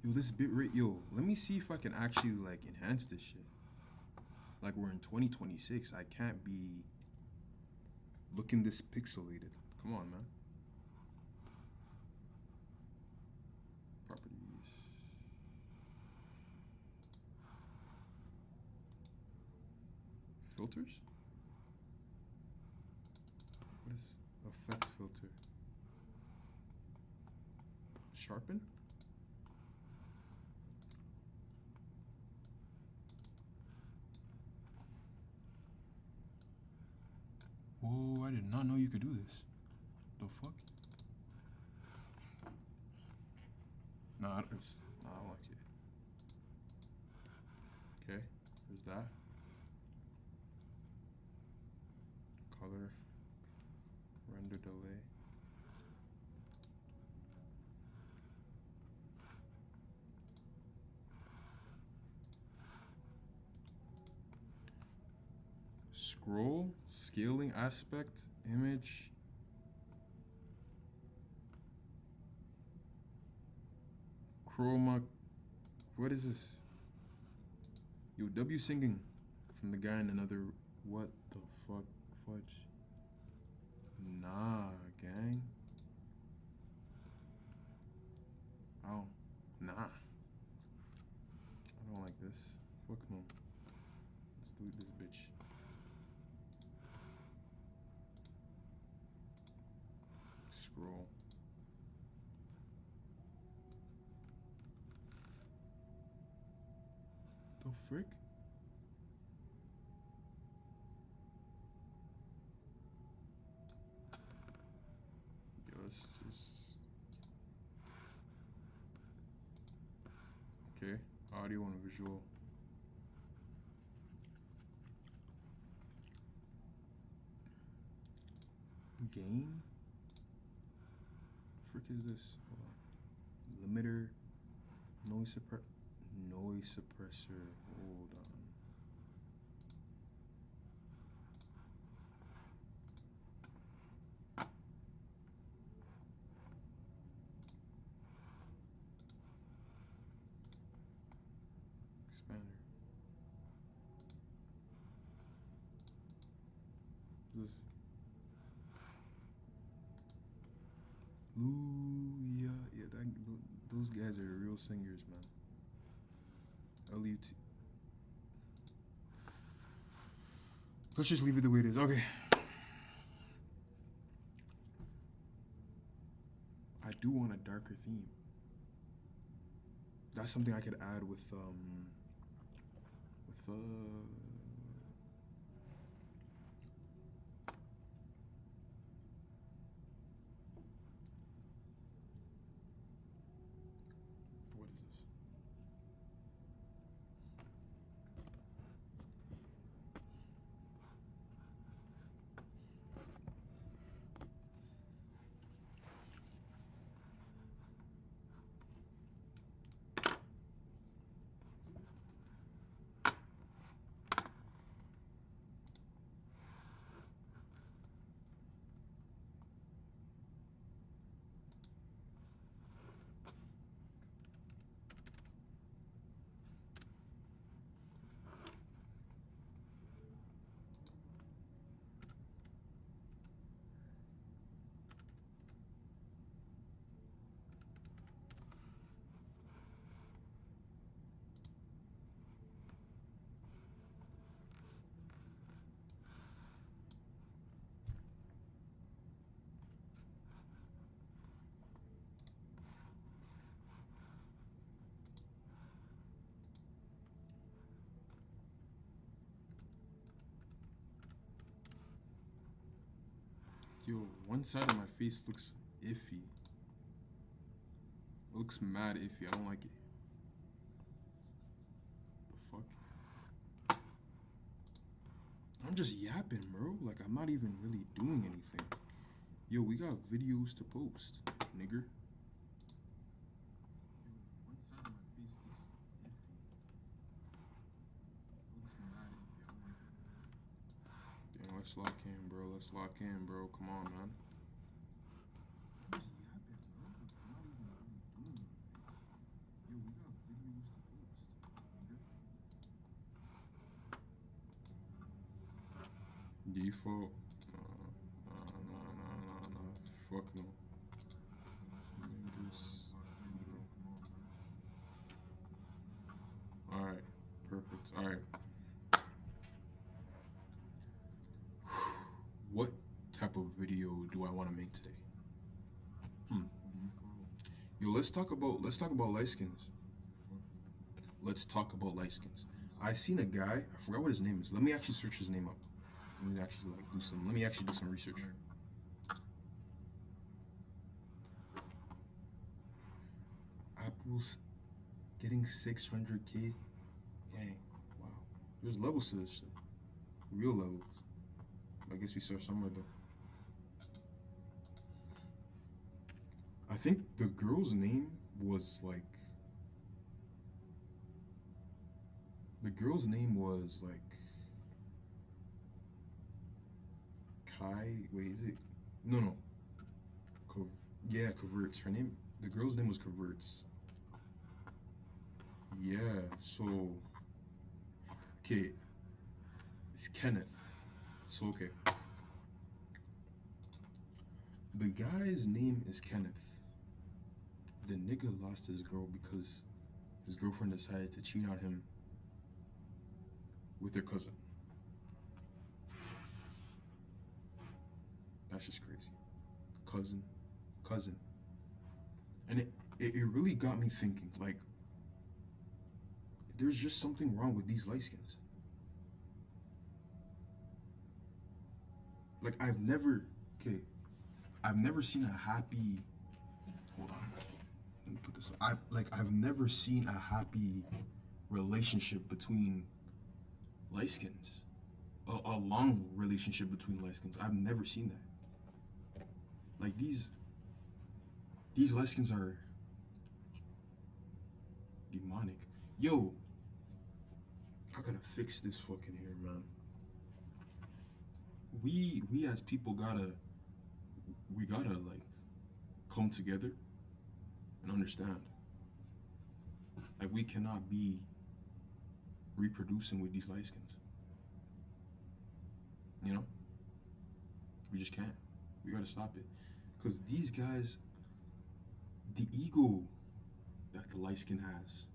Yo, this bit rate, yo, let me see if I can actually like enhance this shit. Like we're in 2026. I can't be looking this pixelated. Come on, man. Properties. Filters? What is effect filter? Sharpen? Whoa, I did not know you could do this. The fuck? Nah, it's nah, I don't like it. Okay, there's that. Color, render delay. Scroll, scaling aspect, image. Chroma. What is this? Yo, W singing from the guy in another. What the fuck? Fudge. Nah, gang. Oh, nah. I don't like this. Fuck no. Let's delete this bitch. Scroll. The frick? Yo, let's just. Okay, audio and visual. Gain? Frick is this? Hold on. Limiter, noise suppressor. Hold on. Expander. This. Ooh, yeah, those guys are real singers, man. LUT. Let's just leave it the way it is. Okay. I do want a darker theme. That's something I could add with what is this? Yo, one side of my face looks iffy. It looks mad iffy. I don't like it. The fuck? I'm just yapping, bro. Like, I'm not even really doing anything. Yo, we got videos to post, nigger. One side of my face looks iffy. It looks mad iffy. I don't like it. Damn, let's lock in, bro. Let's lock in, bro. Come on, man. I'm just yapping, bro. Like, I'm not even really doing anything. Yo, we Default. No. Fuck no. Alright. Perfect. Alright. What type of video do I want to make today? Yo, let's talk about light skins. Let's talk about light skins. I seen a guy, I forgot what his name is. Let me actually search his name up. Let me actually do some research. Apple's getting 600K. Dang, wow. There's levels to this shit. Real levels. I guess we start somewhere though. I think the girl's name was like Kai. Wait, is it? No. Yeah, Coverts. The girl's name was Coverts. Yeah, so okay, it's Kenneth. So okay, the guy's name is Kenneth. The nigga lost his girl because his girlfriend decided to cheat on him with her cousin. That's just crazy. Cousin. And it really got me thinking, like, there's just something wrong with these light skins. Like, I've never seen a happy, hold on, let me put this, I've never seen a happy relationship between light skins. A long relationship between light skins. I've never seen that. Like, these light skins are demonic. Yo, I gotta fix this fucking hair, man. We as people gotta like come together and understand. Like, we cannot be reproducing with these light skins. You know? We just can't. We gotta stop it. Because these guys, the ego that the light skin has,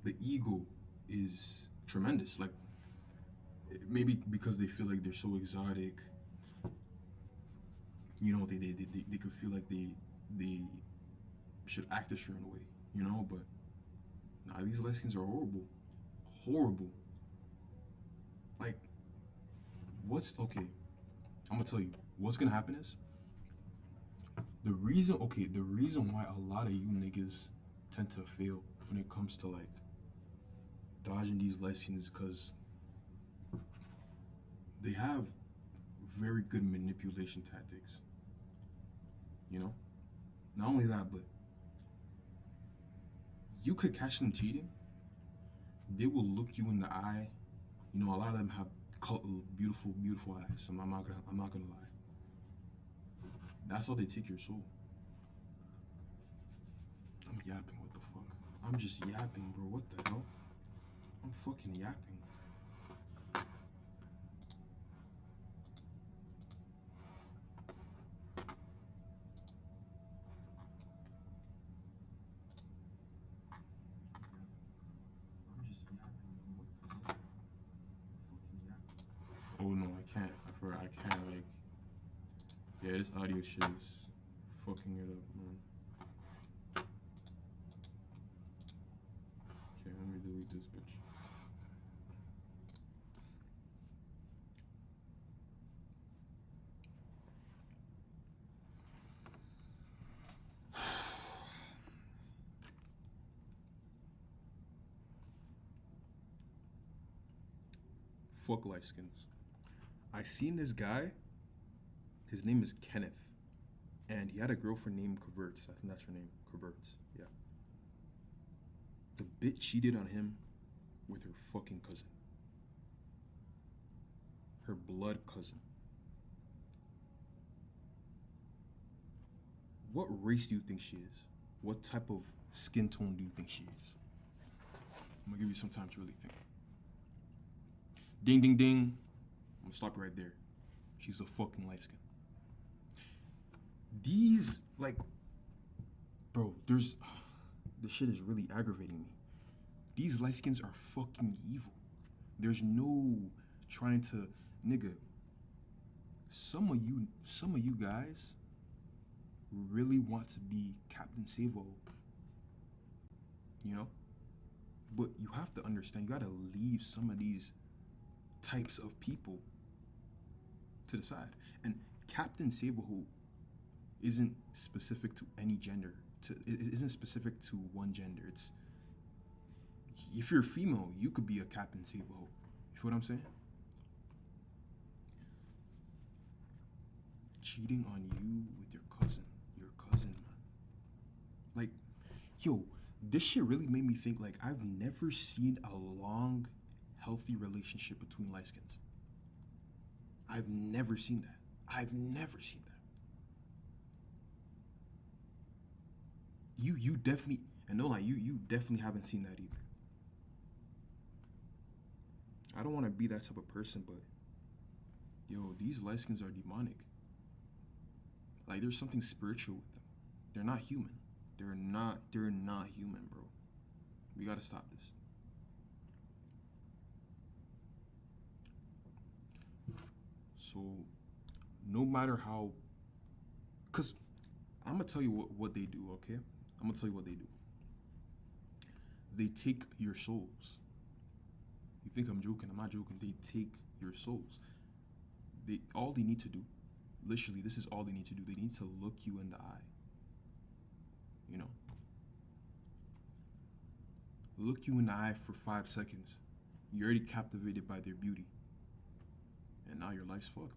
the ego is tremendous. Like, maybe because they feel like they're so exotic, you know, they could feel like they should act a certain way, you know, but nah, these light skins are horrible. Like, okay, I'm gonna tell you what's gonna happen is the reason why a lot of you niggas tend to fail when it comes to like dodging these light skins is because they have very good manipulation tactics. You know? Not only that, but you could catch them cheating. They will look you in the eye. You know, a lot of them have beautiful eyes. I'm not gonna lie. That's how they take your soul. I'm yapping, what the fuck? I'm just yapping, bro. What the hell? I'm fucking yapping. Oh no, I can't. I can't, like, yeah, this audio shit is fucking it up, man. Okay, let me delete this bitch. Fuck light skins. I seen this guy. His name is Kenneth, and he had a girlfriend named Coverts. I think that's her name, Coverts. Yeah. The bitch cheated on him with her fucking cousin. Her blood cousin. What race do you think she is? What type of skin tone do you think she is? I'm gonna give you some time to really think. Ding, ding, ding. I'm gonna stop right there. She's a fucking light skin. These, like, bro, there's. This shit is really aggravating me. These light skins are fucking evil. There's no trying to, nigga. Some of you guys really want to be Captain Savo, you know? But you have to understand, you gotta leave some of these types of people to the side. And Captain Savo isn't specific to any gender. It isn't specific to one gender. It's, if you're female, you could be a Captain Savo. You feel what I'm saying? Cheating on you with your cousin, man. Like, yo, this shit really made me think, like, I've never seen a long, healthy relationship between light skins. I've never seen that. I've never seen that. You definitely, and no lie, you definitely haven't seen that either. I don't want to be that type of person, but yo, these light skins are demonic. Like, there's something spiritual with them. They're not human. They're not human, bro. We gotta stop this. So, no matter how, cause I'm gonna tell you what they do, okay? I'm gonna tell you what they do. They take your souls. You think I'm joking? I'm not joking. They take your souls. All they need to do, literally, this is all they need to do. They need to look you in the eye. You know? Look you in the eye for 5 seconds. You're already captivated by their beauty. And now your life's fucked.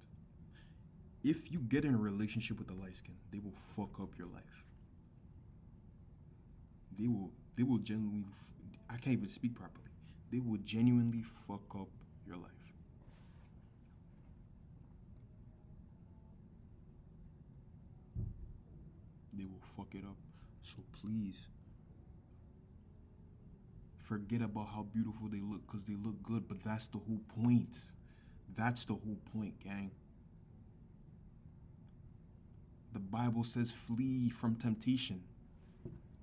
If you get in a relationship with a light skin, they will fuck up your life. They will genuinely, I can't even speak properly. They will genuinely fuck up your life. They will fuck it up. So please, forget about how beautiful they look, because they look good, but that's the whole point. That's the whole point, gang. The Bible says flee from temptation.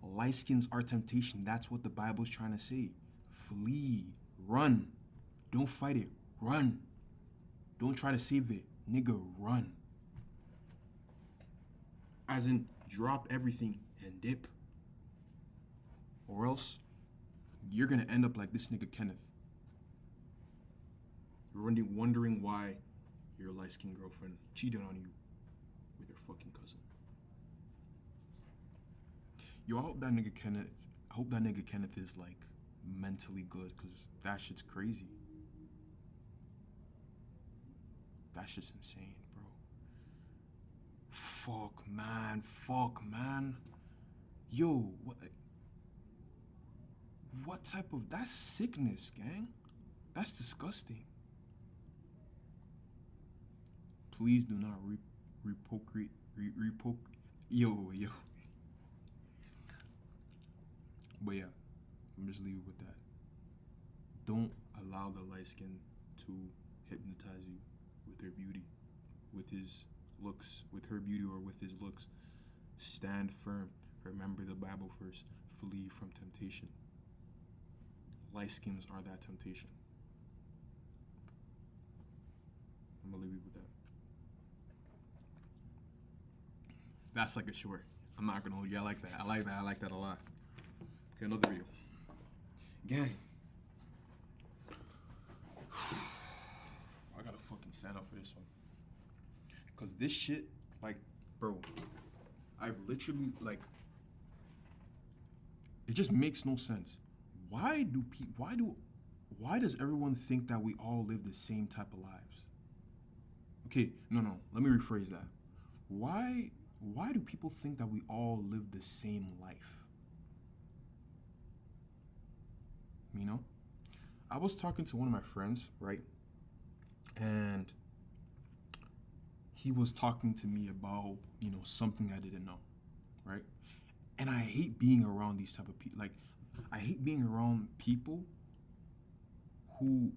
Light skins are temptation. That's what the Bible's trying to say. Flee. Run. Don't fight it. Run. Don't try to save it. Nigga, run. As in, drop everything and dip. Or else, you're gonna end up like this nigga Kenneth. You're wondering why your light-skinned girlfriend cheated on you with your fucking cousin. Yo, I hope that nigga Kenneth is, like, mentally good, because that shit's crazy. That shit's insane, bro. Fuck, man. Yo, what type of, that's sickness, gang. That's disgusting. Please do not yo. But yeah, I'm just leave it with that. Don't allow the light skin to hypnotize you with their beauty, with his looks, with her beauty, or with his looks. Stand firm. Remember the Bible verse. Flee from temptation. Light skins are that temptation. I'm gonna leave you with that. That's like a short. I'm not gonna hold you. I like that. I like that a lot. Okay, another video. Gang. I gotta fucking stand up for this one. Cause this shit, like, bro, I've literally, like, it just makes no sense. Why does everyone think that we all live the same type of lives? Okay, no, let me rephrase that. Why do people think that we all live the same life? You know? I was talking to one of my friends, right? And he was talking to me about, something I didn't know, right? And I hate being around these type of people. Like, I hate being around people who,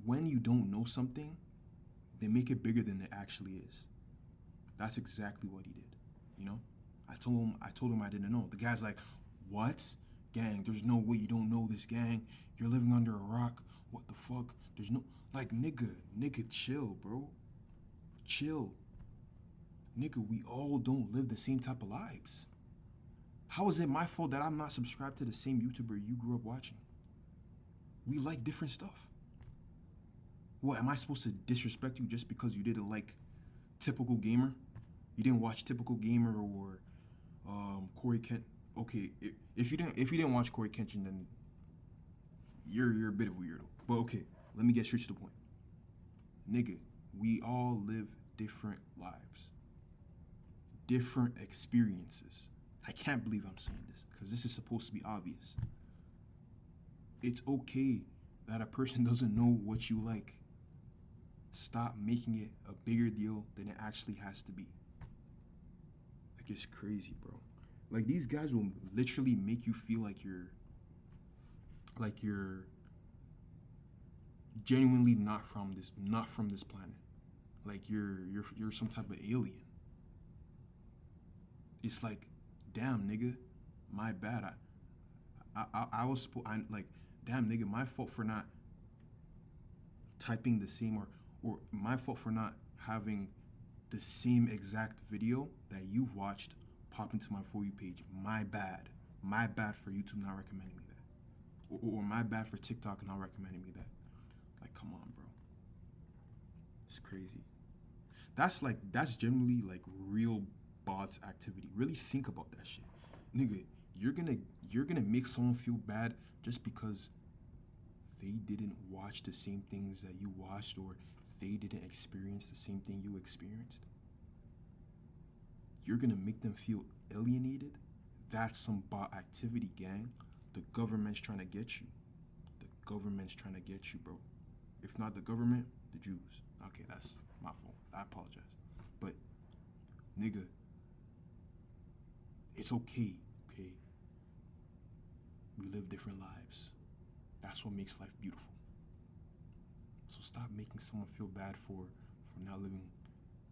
when you don't know something, They make it bigger than it actually is. That's exactly what he did. You know? I told him I didn't know. The guy's like, what? Gang, there's no way you don't know this, gang. You're living under a rock. What the fuck? There's no like nigga, chill, bro. Chill. Nigga, we all don't live the same type of lives. How is it my fault that I'm not subscribed to the same YouTuber you grew up watching? We like different stuff. What, am I supposed to disrespect you just because you didn't like Typical Gamer? You didn't watch Typical Gamer or Corey Kent? Okay, if you didn't watch Corey Kenshin, then you're a bit of a weirdo. But okay, let me get straight to the point. Nigga, we all live different lives, different experiences. I can't believe I'm saying this because this is supposed to be obvious. It's okay that a person doesn't know what you like. Stop making it a bigger deal than it actually has to be. Like, it's crazy, bro. Like, these guys will literally make you feel like you're genuinely not from this planet. Like you're some type of alien. It's like, damn, nigga, my bad. I was like, damn, nigga, my fault for not typing the same or my fault for not having the same exact video that you've watched pop into my For You page. My bad. My bad for YouTube not recommending me that. Or my bad for TikTok not recommending me that. Like, come on, bro. It's crazy. That's generally like real bots activity. Really think about that shit. Nigga, you're gonna make someone feel bad just because they didn't watch the same things that you watched or they didn't experience the same thing you experienced. You're gonna make them feel alienated. That's some bot activity, gang. The government's trying to get you. The government's trying to get you, bro. If not the government, the Jews. Okay, that's my fault. I apologize. But, nigga, it's okay, okay? We live different lives. That's what makes life beautiful. So stop making someone feel bad for not living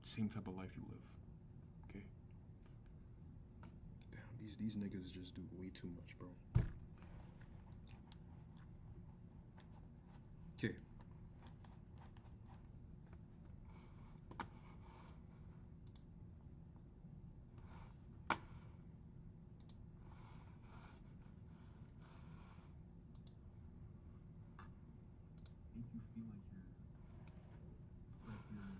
the same type of life you live, okay? Damn, these niggas just do way too much, bro. Okay. Make you feel like you're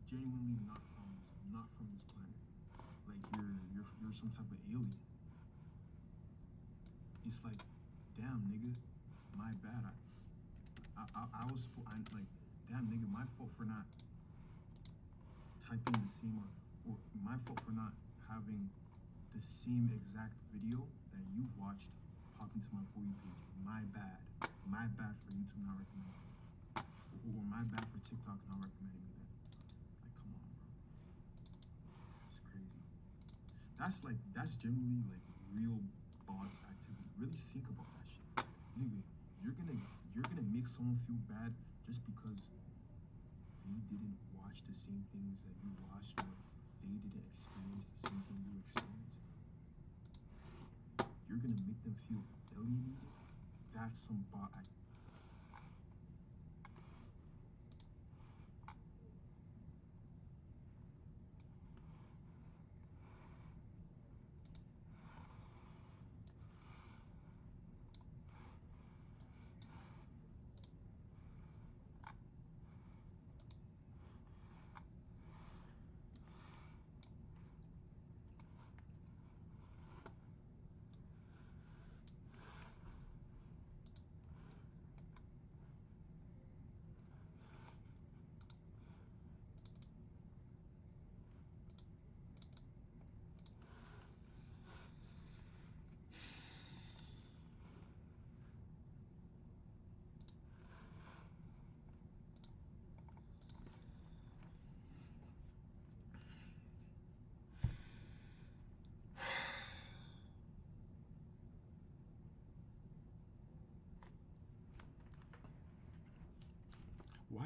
genuinely not from this planet. Like you're some type of alien. It's like, damn, nigga, my bad. I was like, damn, nigga, my fault for not typing the same or my fault for not having the same exact video that you've watched pop into my For You page. My bad. My bad for YouTube not recommending me. Or my bad for TikTok not recommending me that. Like, come on, bro. It's crazy. That's generally like real bots activity. Really think about that shit. Nigga, you're gonna make someone feel bad just because they didn't watch the same things that you watched or they didn't experience the same thing you experienced. You're gonna make them feel alienated. That's some bot activity.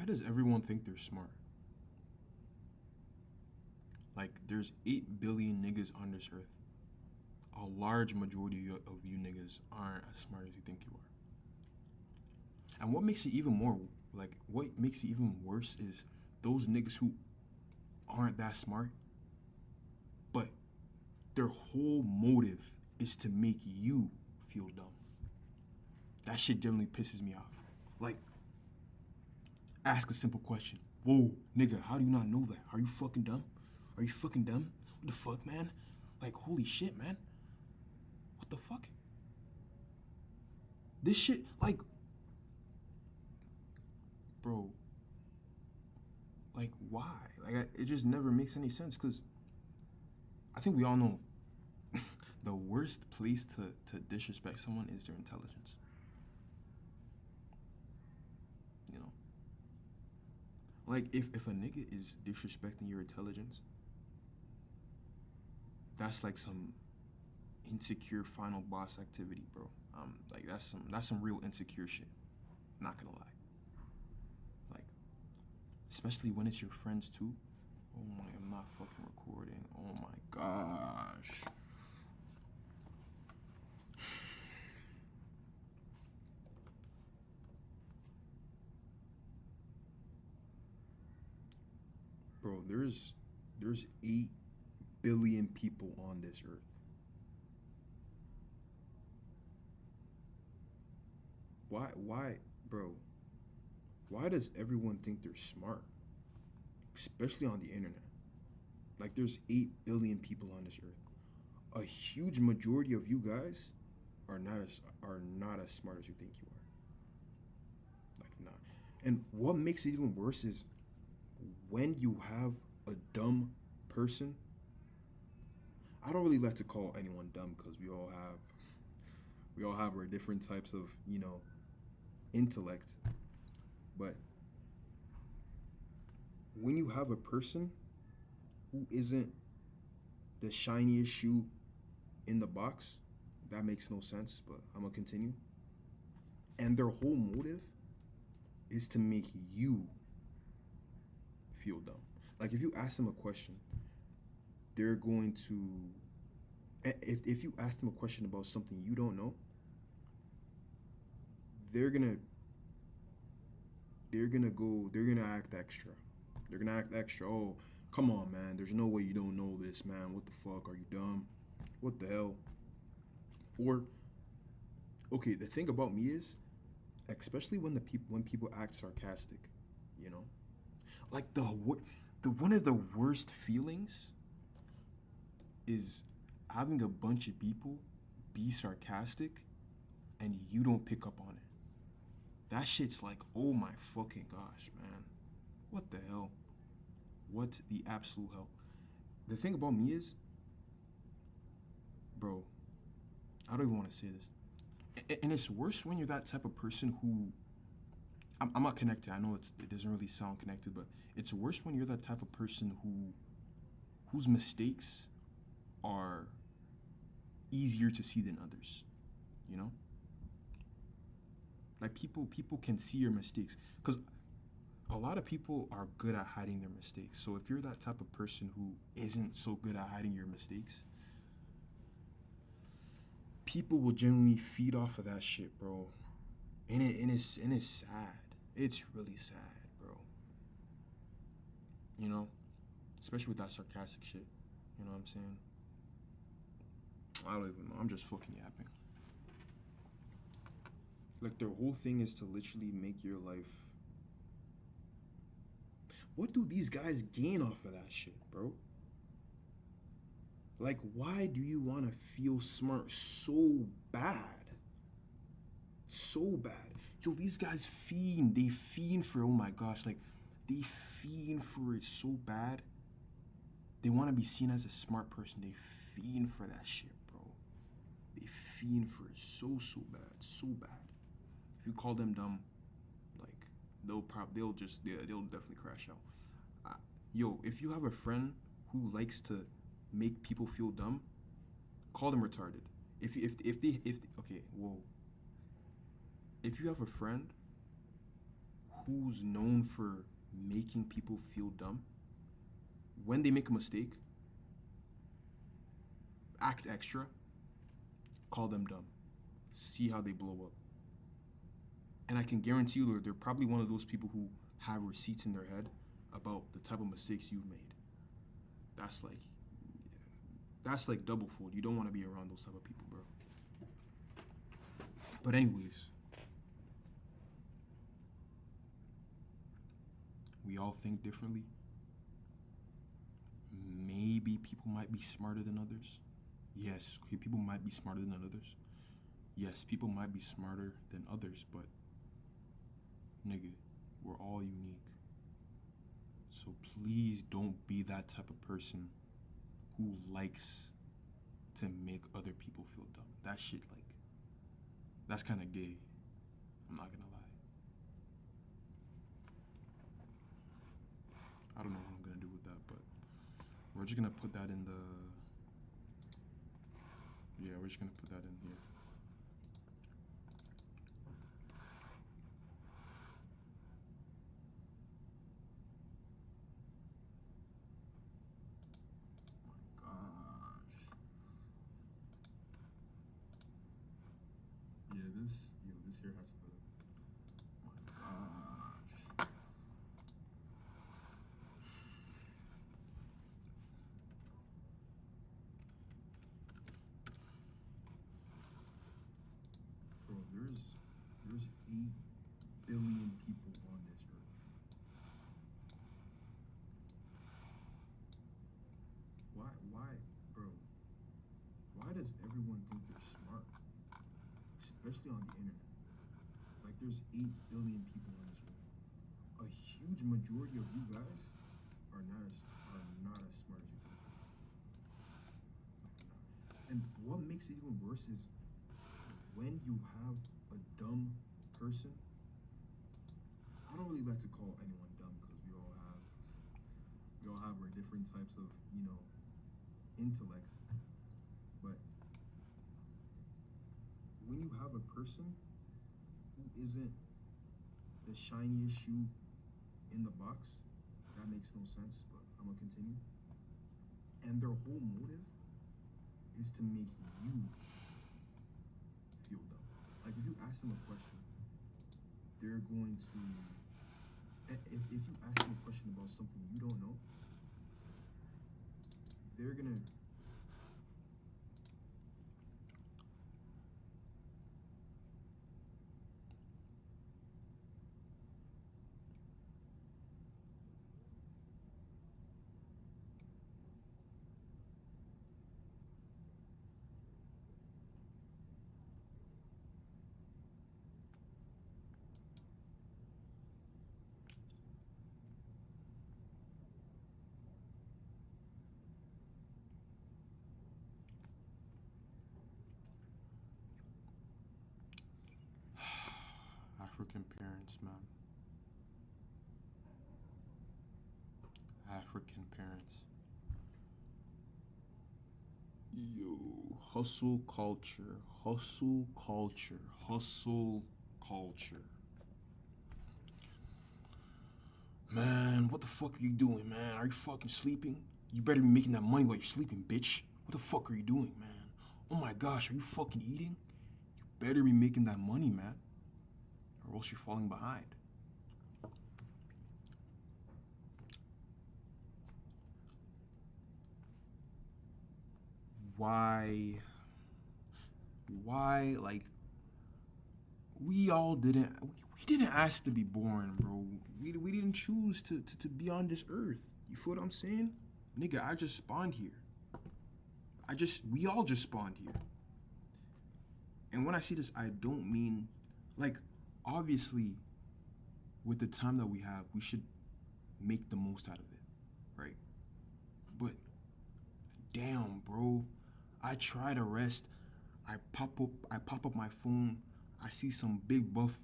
why does everyone think they're smart? Like, there's 8 billion niggas on this earth. A large majority of you niggas aren't as smart as you think you are. And what makes it even more, like, what makes it even worse is those niggas who aren't that smart, but their whole motive is to make you feel dumb. That shit generally pisses me off. Like, ask a simple question. Whoa, nigga, how do you not know that? Are you fucking dumb? Are you fucking dumb? What the fuck, man? Like, holy shit, man. What the fuck? This shit, like, bro, like, why? Like, it just never makes any sense, because I think we all know the worst place to disrespect someone is their intelligence. You know? Like, if a nigga is disrespecting your intelligence, that's like some insecure final boss activity, bro. Like, that's some real insecure shit. Not gonna lie. Like, especially when it's your friends too. Oh my, I'm not fucking recording. Oh my gosh. Bro, there's 8 billion people on this earth. Why, bro? Why does everyone think they're smart? Especially on the internet. Like, there's 8 billion people on this earth. A huge majority of you guys are not as smart as you think you are. Like, not. And what makes it even worse is when you have a dumb person. I don't really like to call anyone dumb, because we all have our different types of, intellect. But when you have a person who isn't the shiniest shoe in the box, that makes no sense, but I'm gonna continue. And their whole motive is to make you feel dumb. Like, if you ask them a question, they're going to, if you ask them a question about something you don't know, they're gonna act extra. They're gonna act extra. Oh, come on, man. There's no way you don't know this, man. What the fuck? Are you dumb? What the hell? Or, okay, the thing about me is, especially when people act sarcastic, you know, like the one of the worst feelings is having a bunch of people be sarcastic and you don't pick up on it. That shit's like, oh my fucking gosh, man. What the hell? What the absolute hell? The thing about me is, bro, I don't even want to say this. And it's worse when you're that type of person who, I'm not connected. I know it doesn't really sound connected, but it's worse when you're that type of person whose mistakes are easier to see than others, you know? Like, people can see your mistakes, because a lot of people are good at hiding their mistakes. So if you're that type of person who isn't so good at hiding your mistakes, people will generally feed off of that shit, bro. And it's sad. It's really sad, bro. You know? Especially with that sarcastic shit. You know what I'm saying? I don't even know. I'm just fucking yapping. Like, their whole thing is to literally make your life. What do these guys gain off of that shit, bro? Like, why do you want to feel smart so bad? So bad. Yo, these guys fiend. They fiend for, oh my gosh, like, they fiend for it so bad. They want to be seen as a smart person. They fiend for that shit, bro. They fiend for it so bad. So bad. If you call them dumb, like, they'll definitely crash out. Yo, if you have a friend who likes to make people feel dumb, call them retarded. If okay, whoa. If you have a friend who's known for making people feel dumb, when they make a mistake, act extra, call them dumb, see how they blow up. And I can guarantee you they're probably one of those people who have receipts in their head about the type of mistakes you've made. That's like double fold. You don't want to be around those type of people, bro. But anyways, we all think differently. Maybe people might be smarter than others. Yes, people might be smarter than others. Yes, people might be smarter than others, but nigga, we're all unique. So please don't be that type of person who likes to make other people feel dumb. That shit, like, that's kind of gay. I'm not gonna lie. I don't know what I'm gonna do with that, but we're just gonna put that in the... Yeah, we're just gonna put that in here. This here has to. Oh my gosh. Bro, there's 8 billion people on this earth. Bro? Why does everyone think they're smart? Especially on the internet. Like, there's 8 billion people on this earth. A huge majority of you guys are not as smart as you think. And what makes it even worse is when you have a dumb person. I don't really like to call anyone dumb because we all have our different types of, intellect. But when you have a person who isn't the shiniest shoe in the box, that makes no sense, but I'm gonna continue. And their whole motive is to make you feel dumb. Like, if you ask them a question, they're going to, if you ask them a question about something you don't know, they're gonna African parents, man. African parents. Yo, hustle culture, hustle culture, hustle culture. Man, what the fuck are you doing, man? Are you fucking sleeping? You better be making that money while you're sleeping, bitch. What the fuck are you doing, man? Oh my gosh, are you fucking eating? You better be making that money, man. Or else you're falling behind. Why, like, we didn't ask to be born, bro. We didn't choose to be on this earth. You feel what I'm saying? Nigga, I just spawned here. We all just spawned here. And when I say this, I don't mean, like, obviously, with the time that we have, we should make the most out of it, right? But, damn, bro, I try to rest. I pop up my phone. I see some big buff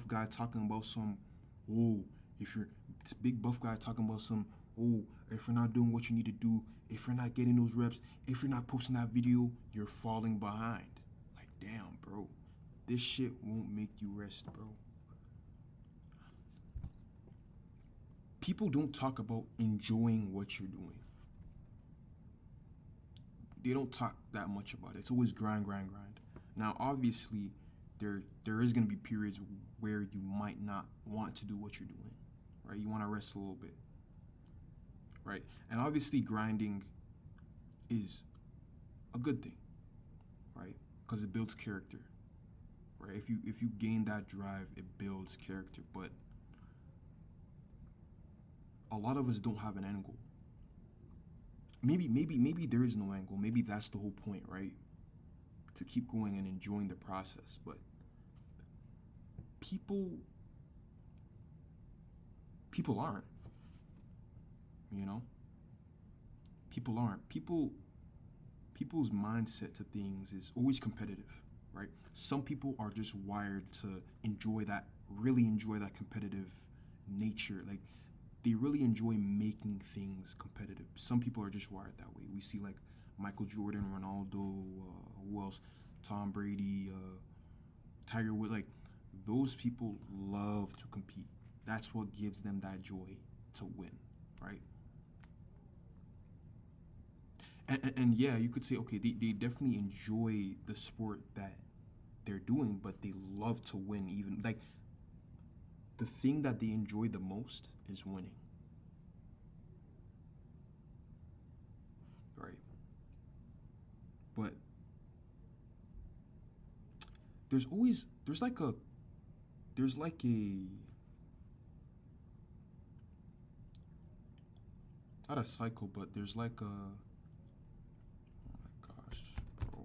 guy talking about some, this big buff guy talking about some, if you're not doing what you need to do, if you're not getting those reps, if you're not posting that video, you're falling behind. Like, damn, bro, this shit won't make you rest, bro. people don't talk about enjoying what you're doing. They don't talk that much about it. It's always grind, grind, grind. Now, obviously, there is going to be periods where you might not want to do what you're doing, right? You want to rest a little bit, right? And obviously, grinding is a good thing, right? Because it builds character, right? If you gain that drive, it builds character. But a lot of us don't have an end goal. Maybe there is no end goal. Maybe that's the whole point, right? To keep going and enjoying the process. But people aren't, you know? People aren't. People's mindset to things is always competitive, right? Some people are just wired to really enjoy that competitive nature. Like, they really enjoy making things competitive. Some people are just wired that way. We see like Michael Jordan, Ronaldo, who else? Tom Brady, Tiger Woods. Like, those people love to compete. That's what gives them that joy to win, right? And yeah, you could say, okay, they definitely enjoy the sport that they're doing, but they love to win. Even like, the thing that they enjoy the most is winning, right? But there's like a not a cycle, but there's like a, oh my gosh, bro.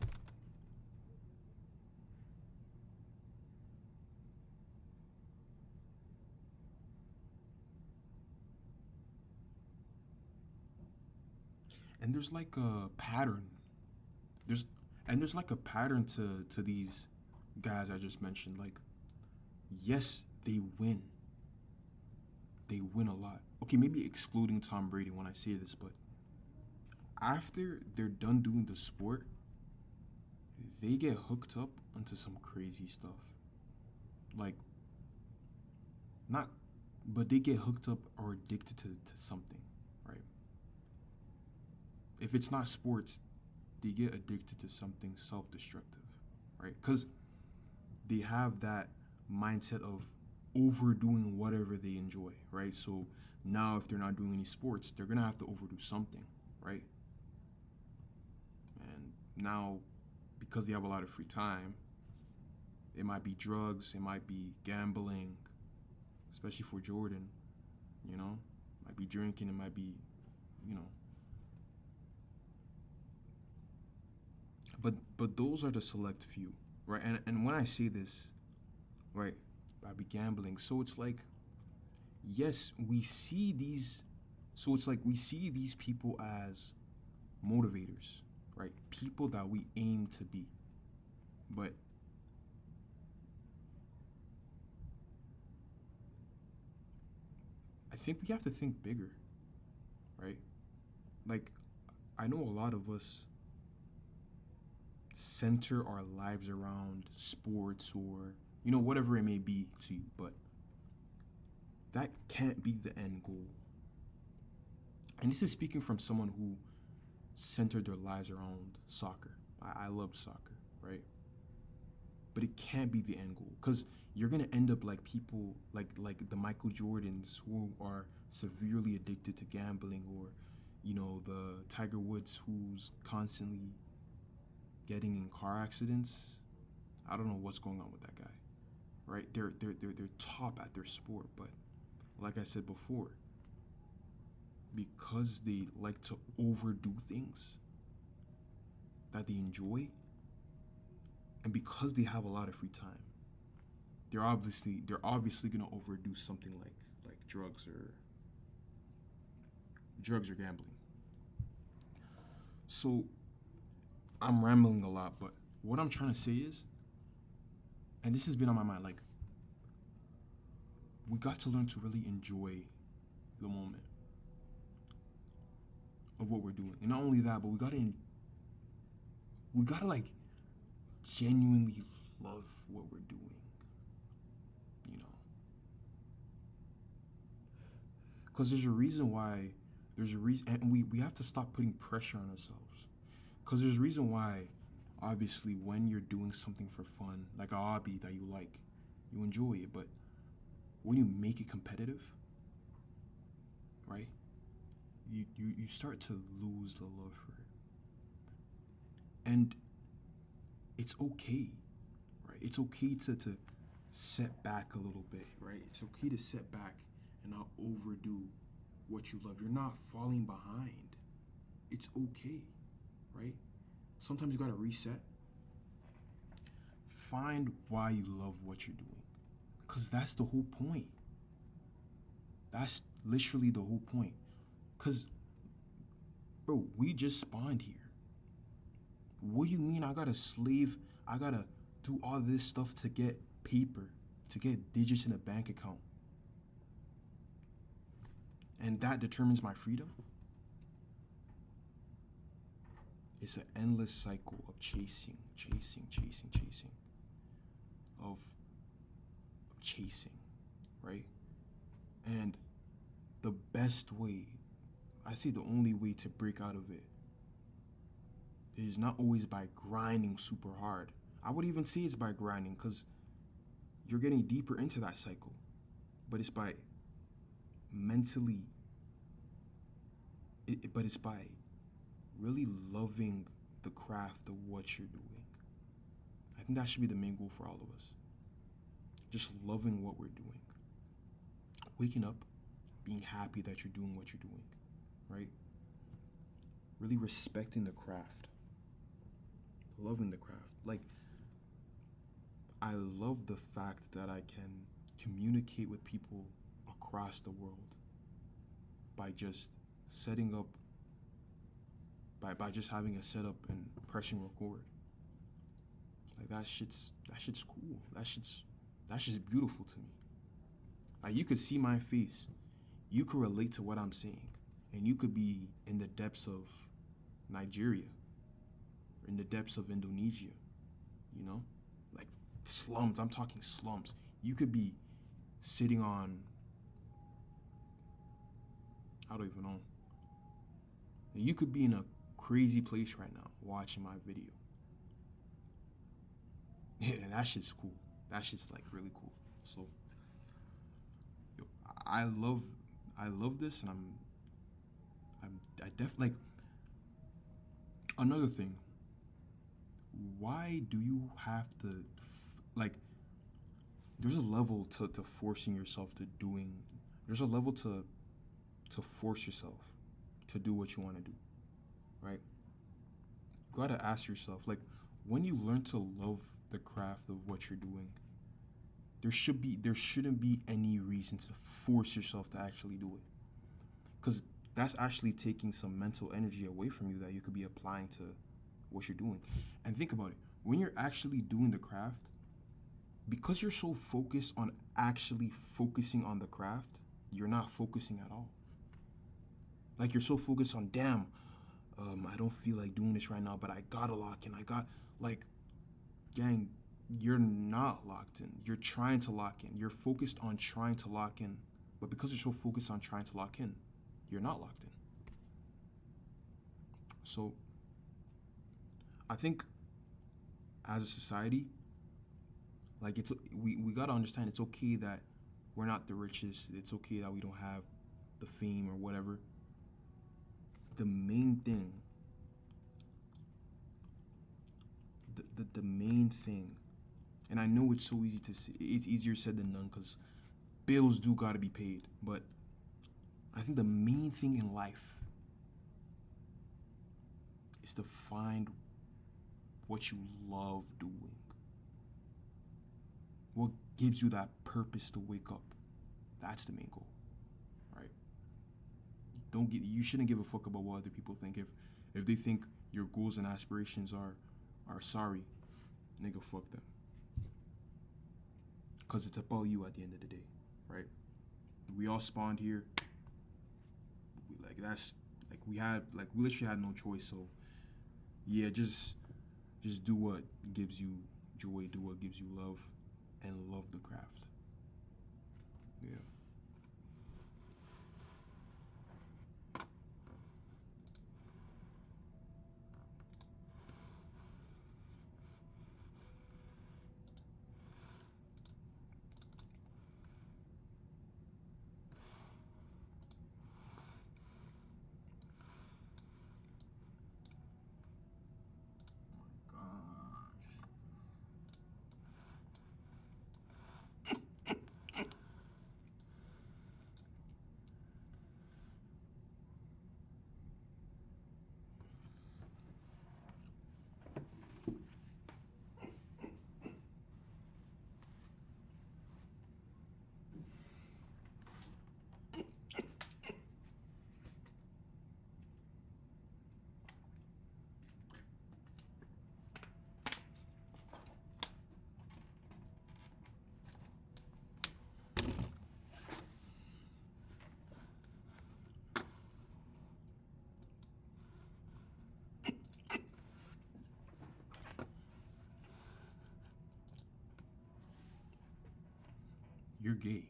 And there's like a pattern. There's there's like a pattern to these guys I just mentioned. Like, yes, they win. They win a lot. Okay, maybe excluding Tom Brady when I say this, but after they're done doing the sport, they get hooked up onto some crazy stuff. Like, not, but they get hooked up or addicted to something, right? If it's not sports, they get addicted to something self-destructive, right? Because they have that mindset of overdoing whatever they enjoy, right? So now, if they're not doing any sports, they're gonna have to overdo something, right? And now, because they have a lot of free time, it might be drugs, it might be gambling, especially for Jordan, you know, it might be drinking, it might be, you know. But those are the select few, right? And when I say this, right, I be gambling. So it's like, yes, we see these. So it's like we see these people as motivators, right? People that we aim to be. But I think we have to think bigger, right? Like, I know a lot of us center our lives around sports or, you know, whatever it may be to you, but that can't be the end goal. And this is speaking from someone who centered their lives around soccer. I loved soccer, right? But it can't be the end goal, because you're gonna end up like people like the Michael Jordans who are severely addicted to gambling, or, you know, the Tiger Woods who's constantly getting in car accidents. I don't know what's going on with that guy, right? They're top at their sport, but like I said before, because they like to overdo things that they enjoy, and because they have a lot of free time, they're obviously gonna overdo something like drugs or gambling. So I'm rambling a lot, but what I'm trying to say is, and this has been on my mind, like, we got to learn to really enjoy the moment of what we're doing. And not only that, but we gotta like genuinely love what we're doing, you know. Because there's a reason why, there's a reason, and we have to stop putting pressure on ourselves. Because there's a reason why, obviously, when you're doing something for fun, like a hobby that you like, you enjoy it. But when you make it competitive, right, you start to lose the love for it. And it's okay, right? It's okay to set back a little bit, right? It's okay to set back and not overdo what you love. You're not falling behind. It's okay, right? Sometimes you gotta reset. Find why you love what you're doing. Because that's the whole point. That's literally the whole point. Because, bro, we just spawned here. What do you mean I gotta slave? I gotta do all this stuff to get paper, to get digits in a bank account? And that determines my freedom? It's an endless cycle of chasing, of chasing, right? And the best way, I see the only way to break out of it is not always by grinding super hard. I would even say it's by grinding because you're getting deeper into that cycle. But it's by mentally, but it's by really loving the craft of what you're doing. I think that should be the main goal for all of us. Just loving what we're doing. Waking up, being happy that you're doing what you're doing, right? Really respecting the craft. Loving the craft. Like, I love the fact that I can communicate with people across the world by just setting up, by just having a setup and pressing record. Like, that shit's cool. That shit's beautiful to me. Like, you could see my face. You could relate to what I'm saying. And you could be in the depths of Nigeria, in the depths of Indonesia, you know? Like, slums. I'm talking slums. You could be sitting on, I don't even know. You could be in a crazy place right now watching my video. Yeah, that shit's cool. That shit's like really cool. So, yo, I love this, and I definitely, like, another thing. Why do you have to, like, there's a level to forcing yourself to doing, there's a level to force yourself to do what you want to do, right? You gotta ask yourself, like, when you learn to love the craft of what you're doing, there shouldn't be any reason to force yourself to actually do it. Because that's actually taking some mental energy away from you that you could be applying to what you're doing. And think about it. When you're actually doing the craft, because you're so focused on actually focusing on the craft, you're not focusing at all. Like, you're so focused on, damn, I don't feel like doing this right now, but I gotta lock in. Like, gang, you're not locked in. You're trying to lock in. You're focused on trying to lock in. But because you're so focused on trying to lock in, you're not locked in. So, I think as a society, like, we gotta understand it's okay that we're not the richest. It's okay that we don't have the fame or whatever. The main thing, the main thing, and I know it's so easy to say, it's easier said than done because bills do gotta be paid, but I think the main thing in life is to find what you love doing. What gives you that purpose to wake up? That's the main goal, right? You shouldn't give a fuck about what other people think. If they think your goals and aspirations are sorry, nigga, fuck them. Cause it's about you at the end of the day, right? We all spawned here. We literally had no choice. So yeah, just do what gives you joy, do what gives you love, and love the craft. Yeah. you're gay.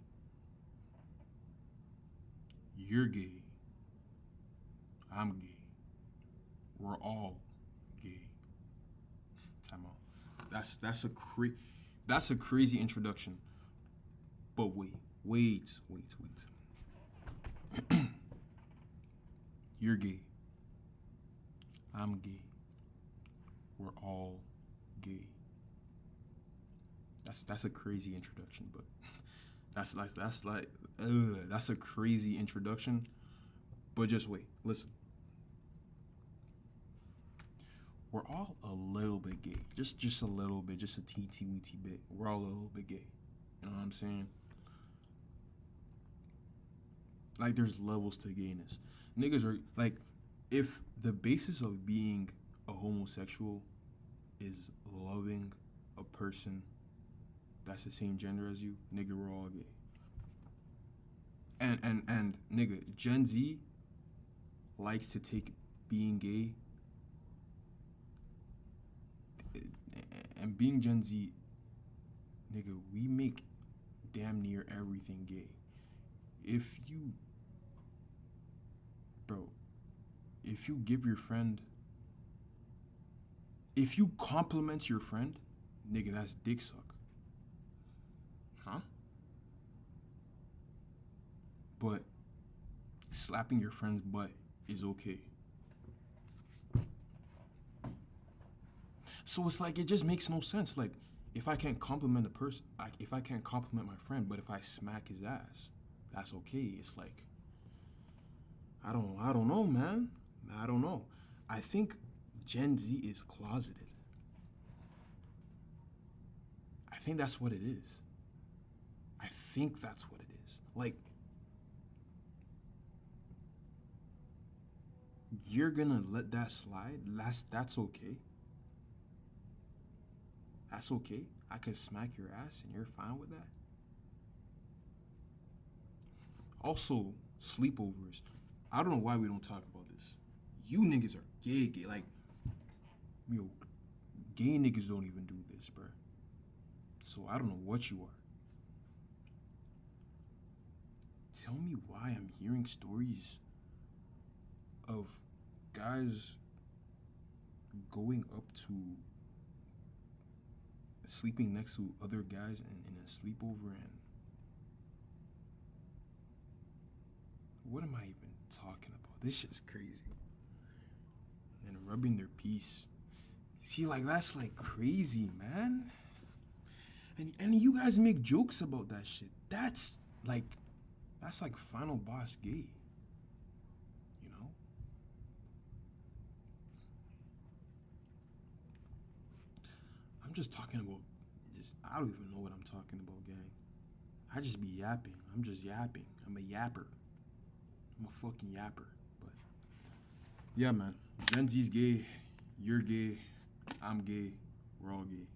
You're gay. I'm gay. We're all gay. Time out. That's a crazy introduction. But wait. You're gay. I'm gay. We're all gay. That's a crazy introduction, but that's a crazy introduction. But just wait, listen. We're all a little bit gay, just a little bit, just a teensy weensy bit. We're all a little bit gay. You know what I'm saying? Like there's levels to gayness. Niggas are like, if the basis of being a homosexual is loving a person that's the same gender as you, nigga, we're all gay. And nigga, Gen Z likes to take being gay and being Gen Z, nigga, we make damn near everything gay. If you, bro, if you give your friend, if you compliment your friend, nigga, that's dick suck. Huh? But slapping your friend's butt is okay. So it's like, it just makes no sense. Like, if I can't compliment a person, if I can't compliment my friend, but if I smack his ass, that's okay. It's like, I don't know, man. I don't know. I think Gen Z is closeted. I think that's what it is. I think that's what it is. Like, you're gonna let that slide? That's okay. That's okay. I could smack your ass and you're fine with that. Also, sleepovers. I don't know why we don't talk about this. You niggas are gay. Like, yo, gay niggas don't even do this, bruh. So I don't know what you are. Tell me why I'm hearing stories of guys going up to sleeping next to other guys in a sleepover, and what am I even talking about? This shit's crazy. And rubbing their piece. See, like, that's like crazy, man. And you guys make jokes about that shit. That's like final boss gay. You know? I'm just talking about I don't even know what I'm talking about, gang. I just be yapping. I'm just yapping. I'm a yapper. I'm a fucking yapper. But yeah, man. Gen Z's gay. You're gay. I'm gay. We're all gay.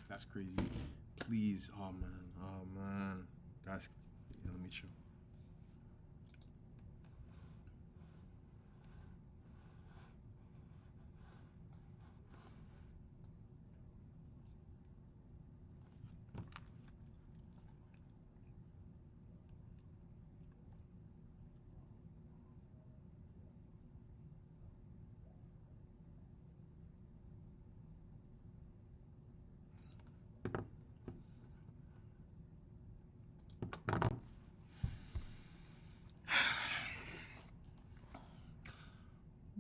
That's crazy. Please, oh man. That's, yeah, let me chill.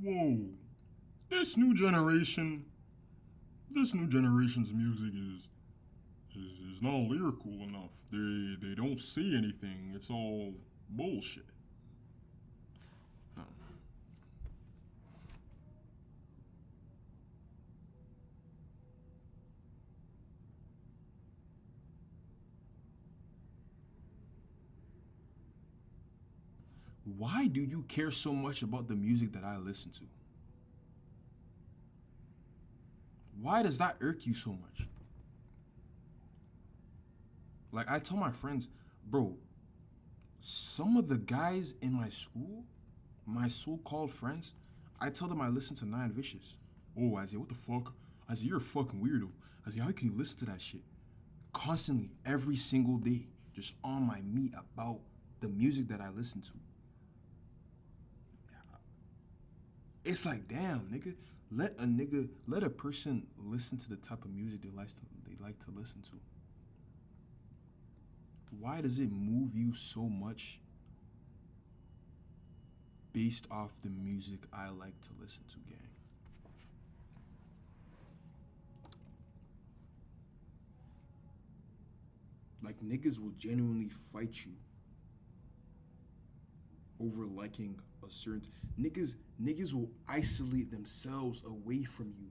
Whoa, this new generation, this new generation's music is not lyrical enough. They don't say anything. It's all bullshit. No. Why do you care so much about the music that I listen to? Why does that irk you so much? Like, I tell my friends, bro, some of the guys in my school, my so-called friends, I tell them I listen to Nine Vicious. Oh, Isaiah, what the fuck? Isaiah, you're a fucking weirdo. Isaiah, how can you listen to that shit? constantly, every single day, just on my meat about the music that I listen to. It's like, damn, nigga, let a person listen to the type of music they like to listen to. Why does it move you so much based off the music I like to listen to, gang? Like, niggas will genuinely fight you over liking a certain niggas will isolate themselves away from you.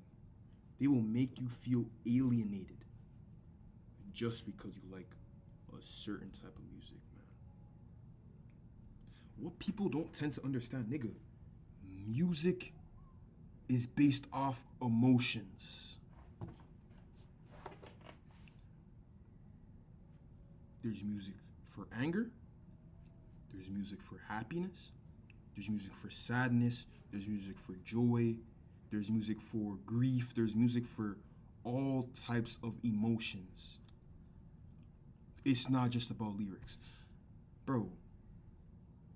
They will make you feel alienated just because you like a certain type of music, man. What people don't tend to understand, nigga, music is based off emotions. There's music for anger, there's music for happiness, there's music for sadness, there's music for joy, there's music for grief, there's music for all types of emotions. It's not just about lyrics. Bro,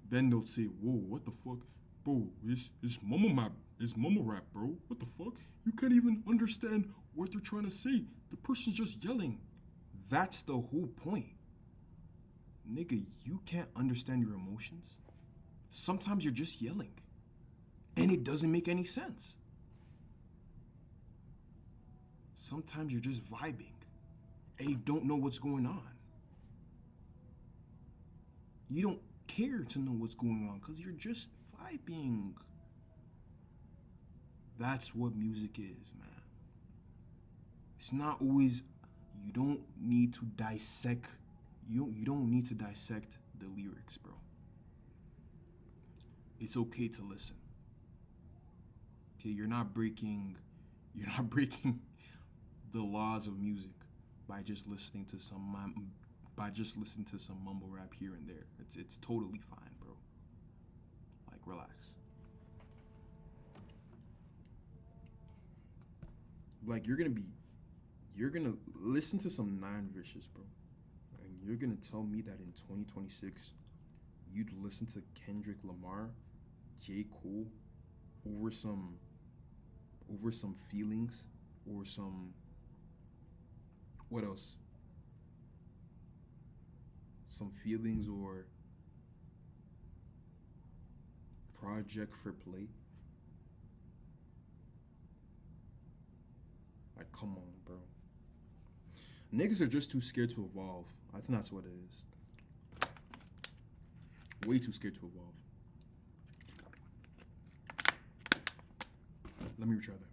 then they'll say, whoa, what the fuck? Bro, it's mumble rap, bro. What the fuck? You can't even understand what they're trying to say. The person's just yelling. That's the whole point. Nigga, you can't understand your emotions. Sometimes you're just yelling. And it doesn't make any sense. Sometimes you're just vibing. And you don't know what's going on. You don't care to know what's going on because you're just vibing. That's what music is, man. It's not always, you don't need to dissect, you don't need to dissect the lyrics, bro. It's okay to listen. Okay, you're not breaking the laws of music by just listening to some mumble rap here and there. It's totally fine, bro. Like, relax. Like, you're gonna listen to some Nine Vicious, bro. And you're gonna tell me that in 2026 you'd listen to Kendrick Lamar, J. Cole over some feelings or some, what else? Some feelings or Project for Play. Like, come on, bro. Niggas are just too scared to evolve. I think that's what it is. Way too scared to evolve. Let me retry that.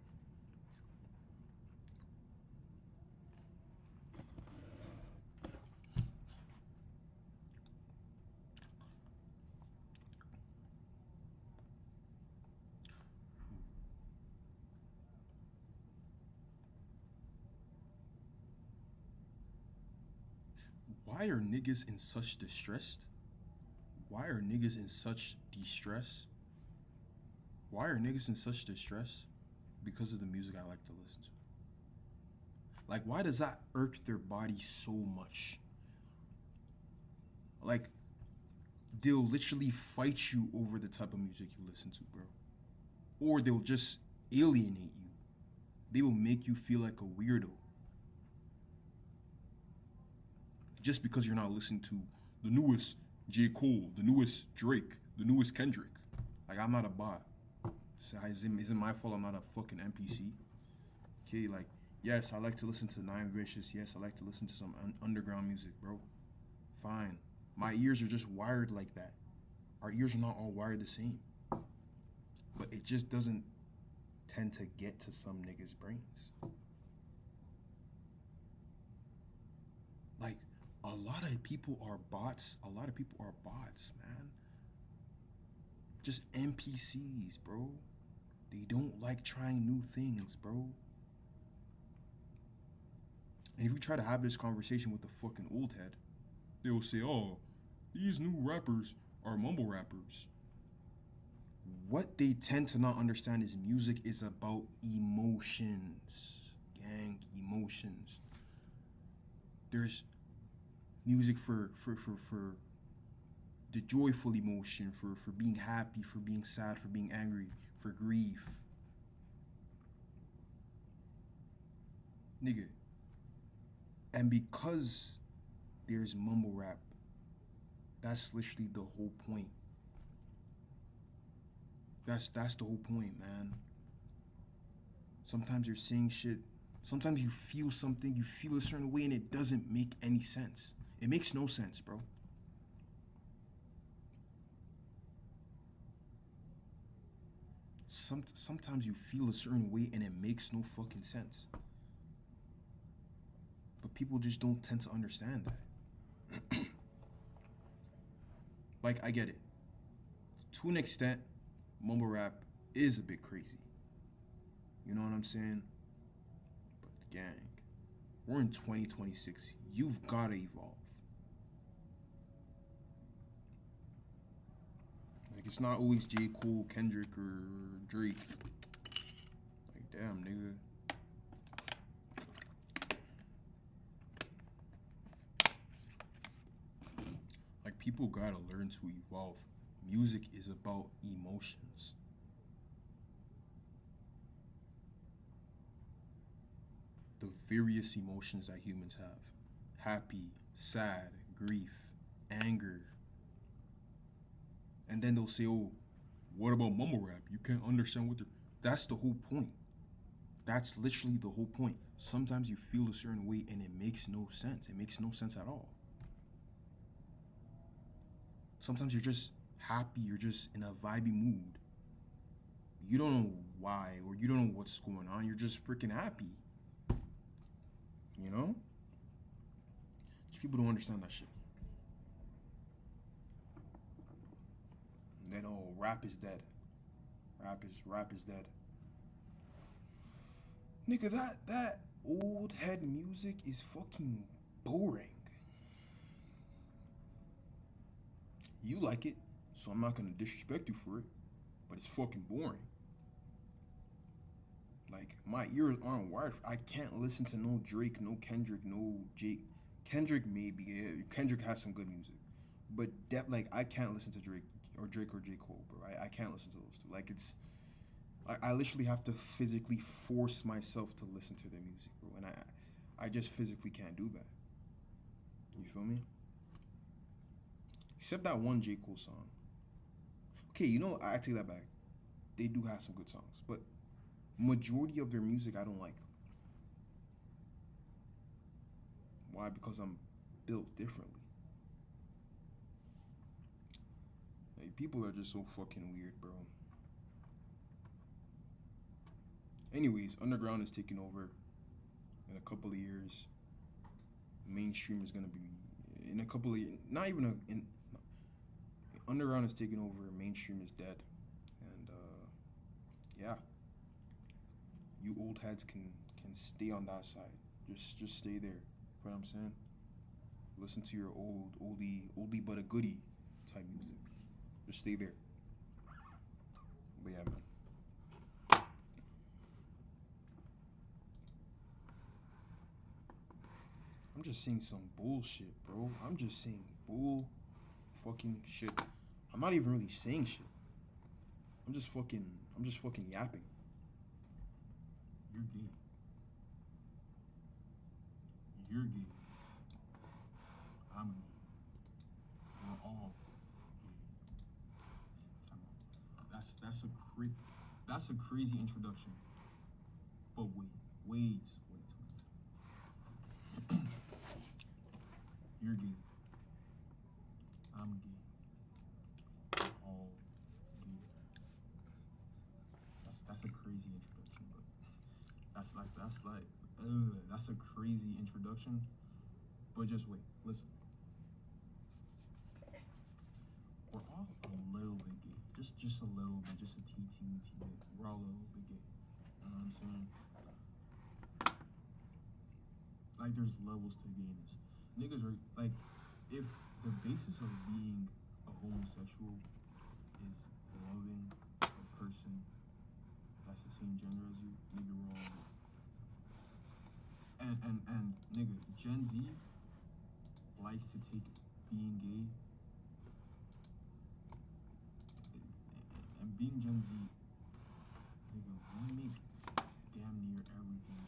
Why are niggas in such distress? Why are niggas in such distress? Why are niggas in such distress? Because of the music I like to listen to. Like, why does that irk their body so much? Like, they'll literally fight you over the type of music you listen to, bro. Or they'll just alienate you. They will make you feel like a weirdo. Just because you're not listening to the newest J. Cole, the newest Drake, the newest Kendrick. Like, I'm not a bot. So isn't my fault I'm not a fucking NPC? Okay, like, yes, I like to listen to Nine Vicious. Yes, I like to listen to some underground music, bro. Fine. My ears are just wired like that. Our ears are not all wired the same. But it just doesn't tend to get to some niggas' brains. Like, a lot of people are bots. A lot of people are bots, man. Just NPCs, bro. They don't like trying new things, bro. And if you try to have this conversation with the fucking old head, they will say, oh, these new rappers are mumble rappers. What they tend to not understand is music is about emotions. Gang, emotions. There's music for the joyful emotion, for being happy, for being sad, for being angry, for grief. Nigga. And because there's mumble rap, that's literally the whole point. That's the whole point, man. Sometimes you're saying shit. Sometimes you feel something, you feel a certain way, and it doesn't make any sense. It makes no sense, bro. Sometimes you feel a certain way and it makes no fucking sense. But people just don't tend to understand that. Like, I get it. To an extent, mumble rap is a bit crazy. You know what I'm saying? But gang, we're in 2026. You've gotta evolve. Like, it's not always J. Cole, Kendrick, or Drake. Like, damn, nigga. Like, people gotta learn to evolve. Music is about emotions. The various emotions that humans have: happy, sad, grief, anger. And then they'll say, oh, what about mumble rap? You can't understand what they're. That's the whole point. That's literally the whole point. Sometimes you feel a certain way and it makes no sense. It makes no sense at all. Sometimes you're just happy, you're just in a vibey mood. You don't know why, or you don't know what's going on. You're just freaking happy. You know? Just people don't understand that shit. And then, oh, rap is dead. Rap is dead. Nigga, that old head music is fucking boring. You like it, so I'm not gonna disrespect you for it, but it's fucking boring. Like, my ears aren't wired. I can't listen to no Drake, no Kendrick, no Jake. Kendrick maybe. Yeah, Kendrick has some good music, but like, I can't listen to Drake or J. Cole, bro. I can't listen to those two. Like, it's I literally have to physically force myself to listen to their music, bro, and I just physically can't do that. You feel me? Except that one J. Cole song. Okay, you know, I take that back. They do have some good songs, but majority of their music I don't like. Why? Because I'm built differently. Like, people are just so fucking weird, bro. Anyways, underground is taking over in a couple of years. Mainstream is gonna be in a couple of not even in underground is taking over. Mainstream is dead, and yeah, you old heads can stay on that side. Just stay there. You know what I'm saying? Listen to your oldie but a goodie type music. Just stay there. But yeah, man. I'm just saying some bullshit, bro. I'm just saying bull fucking shit. I'm not even really saying shit. I'm just fucking yapping. You're gay. You're gay. I'm gay. We're all gay. That's a crazy introduction. But wait. You're gay. I'm gay. We're all gay. That's a crazy introduction, but that's a crazy introduction. But just wait, listen. We're all a little bit gay. Just a little bit, just a teeny bit. We're all a little bit gay. You know what I'm saying? Like, there's levels to gayness. Niggas are like, if the basis of being a homosexual is loving a person that's the same gender as you, nigga, we're all gay. And nigga, Gen Z likes to take being gay and being Gen Z, nigga, we make damn near everything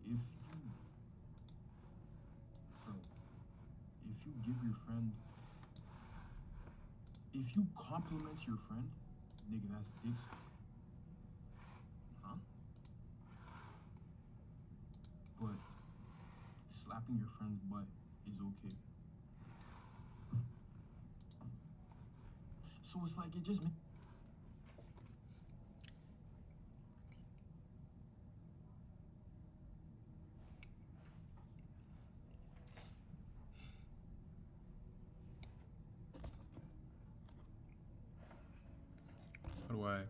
gay. Bro, if you give your friend, if you compliment your friend, nigga, that's dick suck. Huh? But slapping your friend's butt is okay. So it's like it just. How do I?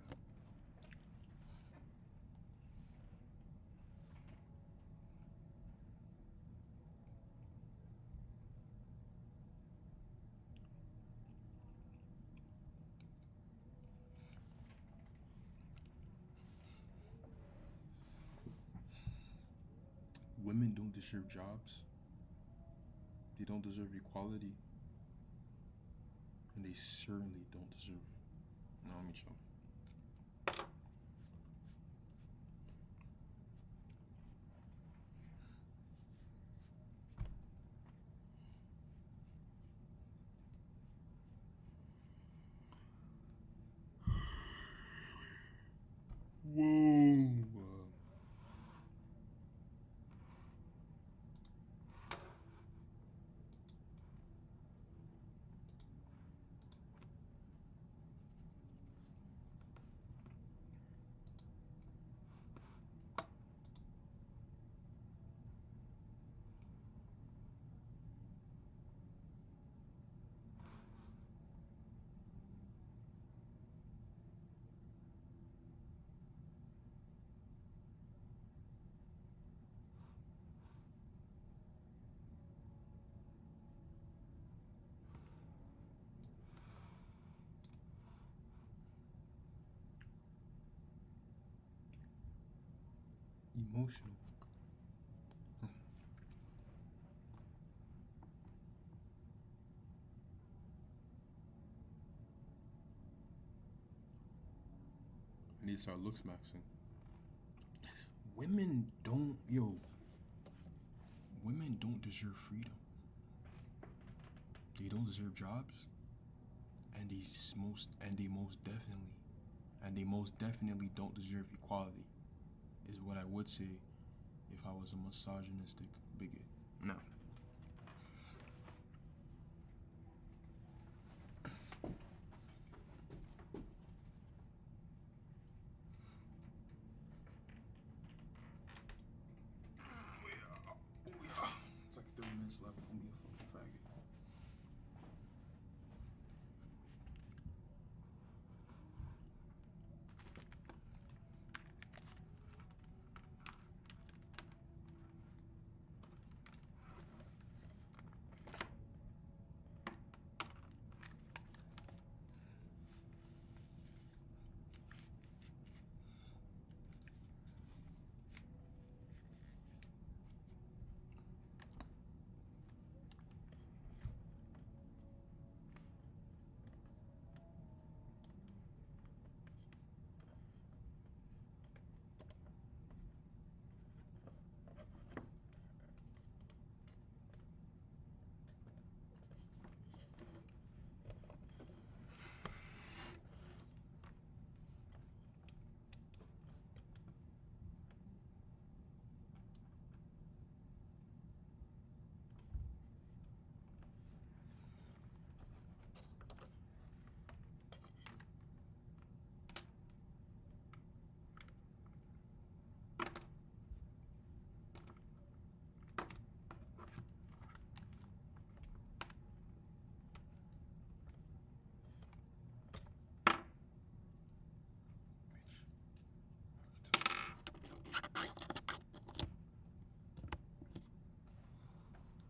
Women don't deserve jobs. They don't deserve equality. And they certainly don't deserve. No, let me chill. Whoa. Emotional. I need to start looks maxing. Women don't deserve freedom. They don't deserve jobs. And they most definitely don't deserve equality, is what I would say if I was a misogynistic bigot. Now, it's like 30 minutes left. I'm gonna be a fucking faggot.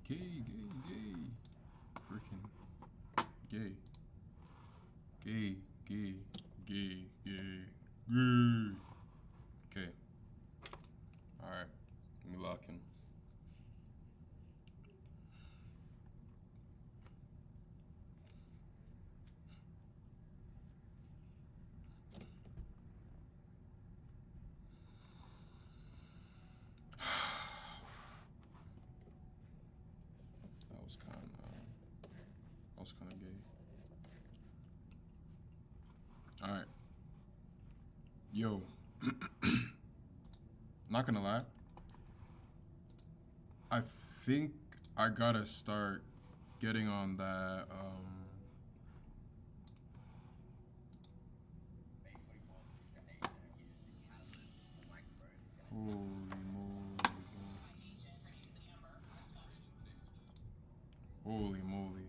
Gay. Freaking gay. Gay. Okay. Alright. Let me lock in. Sounds kind of gay. All right, yo, not gonna lie. I think I gotta start getting on that. Holy moly, bro. Holy moly.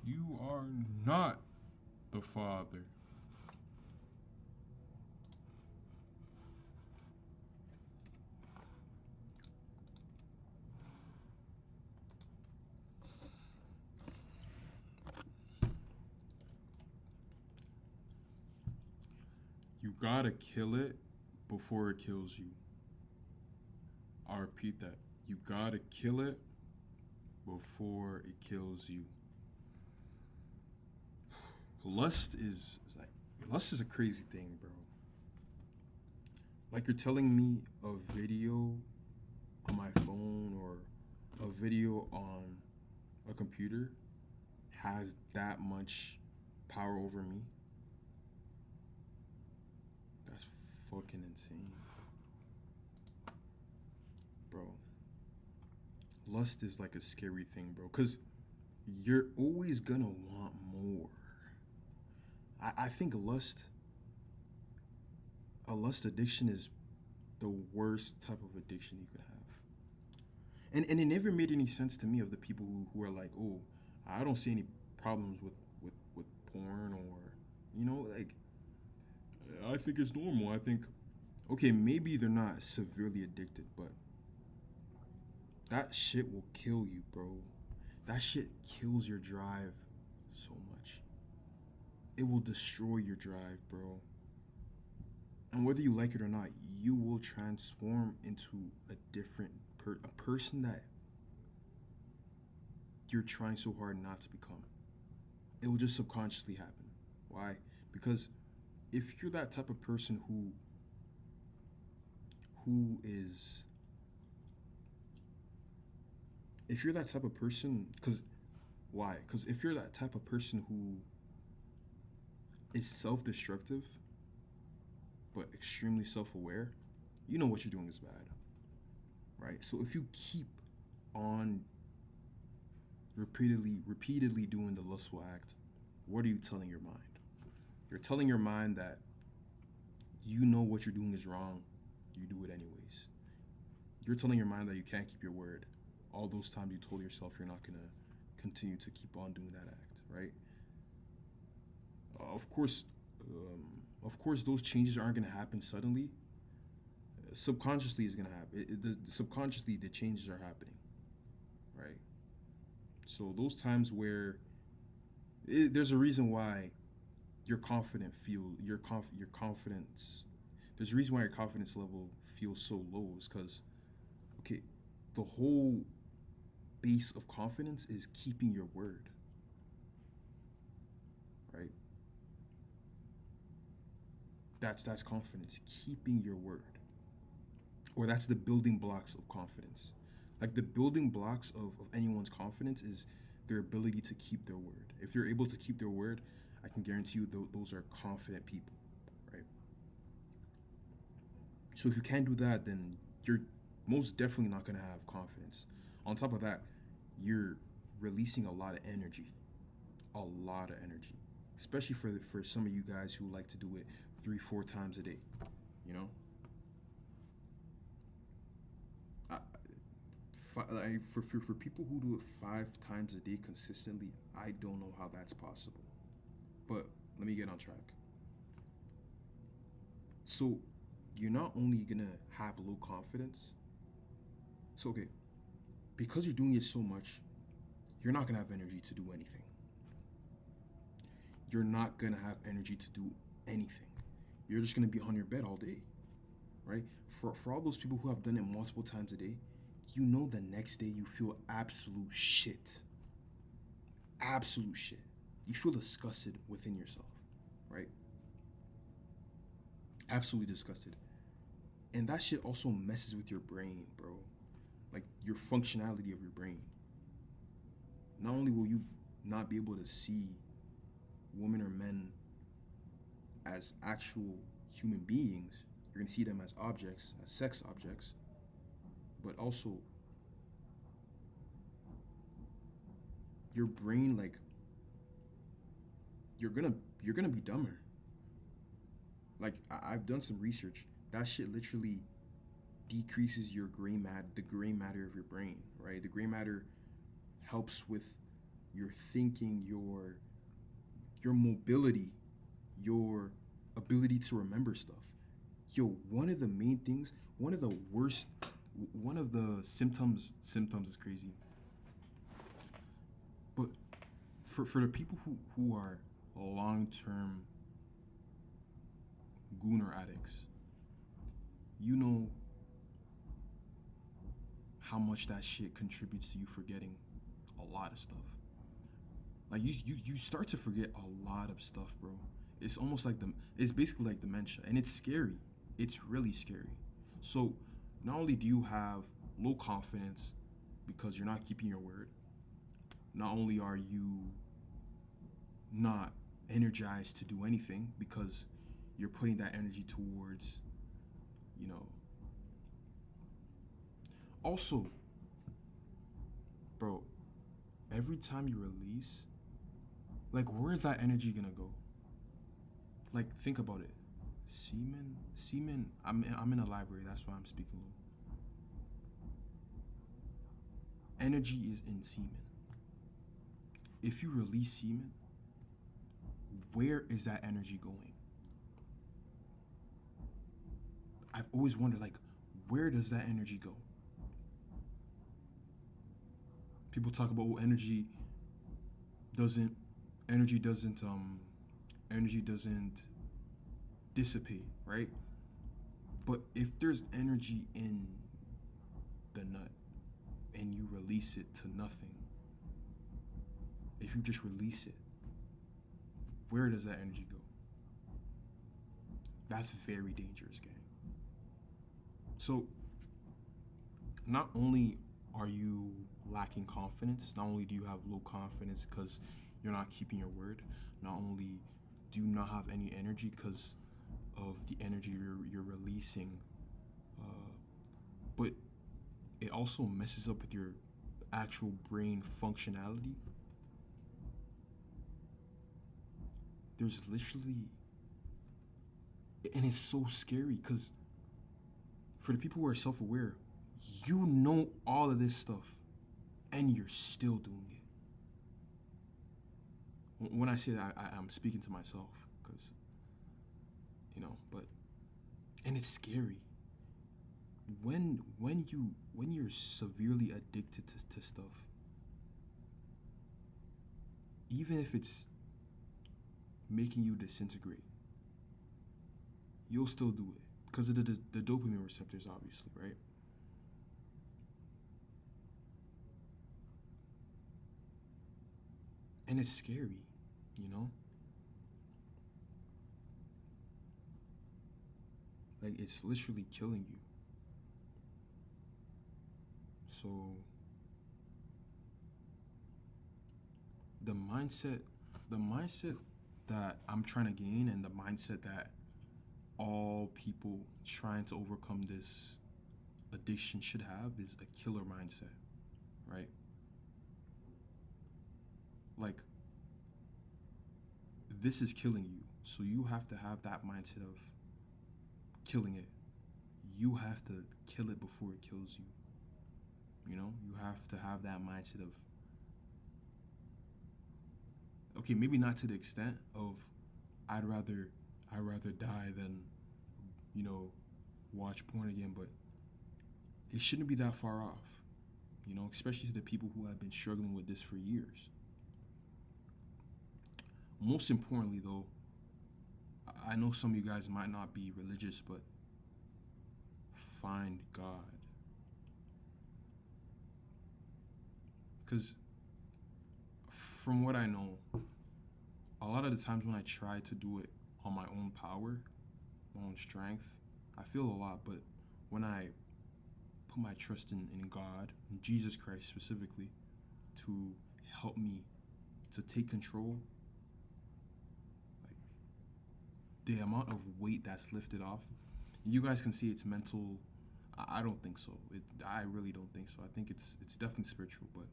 You are not the Father. You gotta kill it before it kills you. I repeat that. You gotta kill it before it kills you. Lust is a crazy thing, bro. Like you're telling me a video on my phone or a video on a computer has that much power over me. That's fucking insane. Bro. Lust is like a scary thing, bro. Cause you're always gonna want more. I think a lust addiction is the worst type of addiction you could have. And it never made any sense to me of the people who are like, oh, I don't see any problems with porn or, like, I think it's normal. I think, okay, maybe they're not severely addicted, but that shit will kill you, bro. That shit kills your drive so much. It will destroy your drive, bro. And whether you like it or not, you will transform into a person that you're trying so hard not to become. It will just subconsciously happen. Why? Because if you're that type of person who is if you're that type of person, because if you're that type of person who is self-destructive but extremely self-aware, you know what you're doing is bad, right? So if you keep on repeatedly doing the lustful act, what are you telling your mind? You're telling your mind that you know what you're doing is wrong, you do it anyways. You're telling your mind that you can't keep your word. All those times you told yourself you're not gonna continue to keep on doing that act, right? Of course, those changes aren't gonna happen suddenly. Subconsciously, it's gonna happen. Subconsciously, the changes are happening, right? So those times where there's a reason why your confidence There's a reason why your confidence level feels so low is because, okay, the whole base of confidence is keeping your word, right? That's confidence, keeping your word. Or that's the building blocks of confidence. Like the building blocks of anyone's confidence is their ability to keep their word. If you're able to keep their word, I can guarantee you those are confident people, right? So if you can't do that, then you're most definitely not gonna have confidence. On top of that, you're releasing a lot of energy, a lot of energy, especially for some of you guys who like to do it 3-4 times a day. You know, I, for people who do it 5 times a day consistently, I don't know how that's possible. But let me get on track. So you're not only gonna have low confidence. So okay, because you're doing it so much, you're not gonna have energy to do anything. You're not gonna have energy to do anything. You're just gonna be on your bed all day, right? For all those people who have done it multiple times a day, you know the next day you feel absolute shit. Absolute shit. You feel disgusted within yourself, right? Absolutely disgusted. And that shit also messes with your brain, bro. Like your functionality of your brain. Not only will you not be able to see women or men as actual human beings, you're gonna see them as objects, as sex objects, but also your brain, like you're gonna you're gonna be dumber. Like I've done some research. That shit literally decreases your the gray matter of your brain, right? The gray matter helps with your thinking, your mobility, your ability to remember stuff. Yo, one of the main things, one of the symptoms is crazy. But for the people who are long-term gooner addicts, you know how much that shit contributes to you forgetting a lot of stuff. Like you start to forget a lot of stuff, bro. It's almost like it's basically like dementia, and it's scary. It's really scary. So not only do you have low confidence because you're not keeping your word, not only are you not energized to do anything because you're putting that energy towards, you know. Also, bro, every time you release, like, where's that energy gonna go? Like, think about it. Semen. I'm in a library. That's why I'm speaking low. Energy is in semen. If you release semen, where is that energy going? I've always wondered, like, where does that energy go? People talk about, well, doesn't energy doesn't energy doesn't dissipate, right? But if there's energy in the nut and you release it to nothing, if you just release it, where does that energy go? That's very dangerous, gang. So not only are you lacking confidence, not only do you have low confidence because you're not keeping your word, not only do you not have any energy because of the energy you're releasing, but it also messes up with your actual brain functionality. There's literally, and it's so scary because for the people who are self-aware, you know all of this stuff and you're still doing it. When I say that, I'm speaking to myself because, but, and it's scary. When you're severely addicted to stuff, even if it's making you disintegrate, you'll still do it because of the dopamine receptors, obviously, right? And it's scary, you know? Like, it's literally killing you. So, the mindset, the mindset that I'm trying to gain, and the mindset that all people trying to overcome this addiction should have, is a killer mindset, right? Like, this is killing you. So you have to have that mindset of killing it. You have to kill it before it kills you. You know, you have to have that mindset of, okay, maybe not to the extent of I'd rather die than, you know, watch porn again, but it shouldn't be that far off. You know, especially to the people who have been struggling with this for years. Most importantly, though, I know some of you guys might not be religious, but find God. Because from what I know, a lot of the times when I try to do it on my own power, my own strength, I feel a lot. But when I put my trust in God, in Jesus Christ specifically, to help me to take control, like the amount of weight that's lifted off, you guys can see it's mental. I don't think so. I really don't think so. I think it's definitely spiritual. But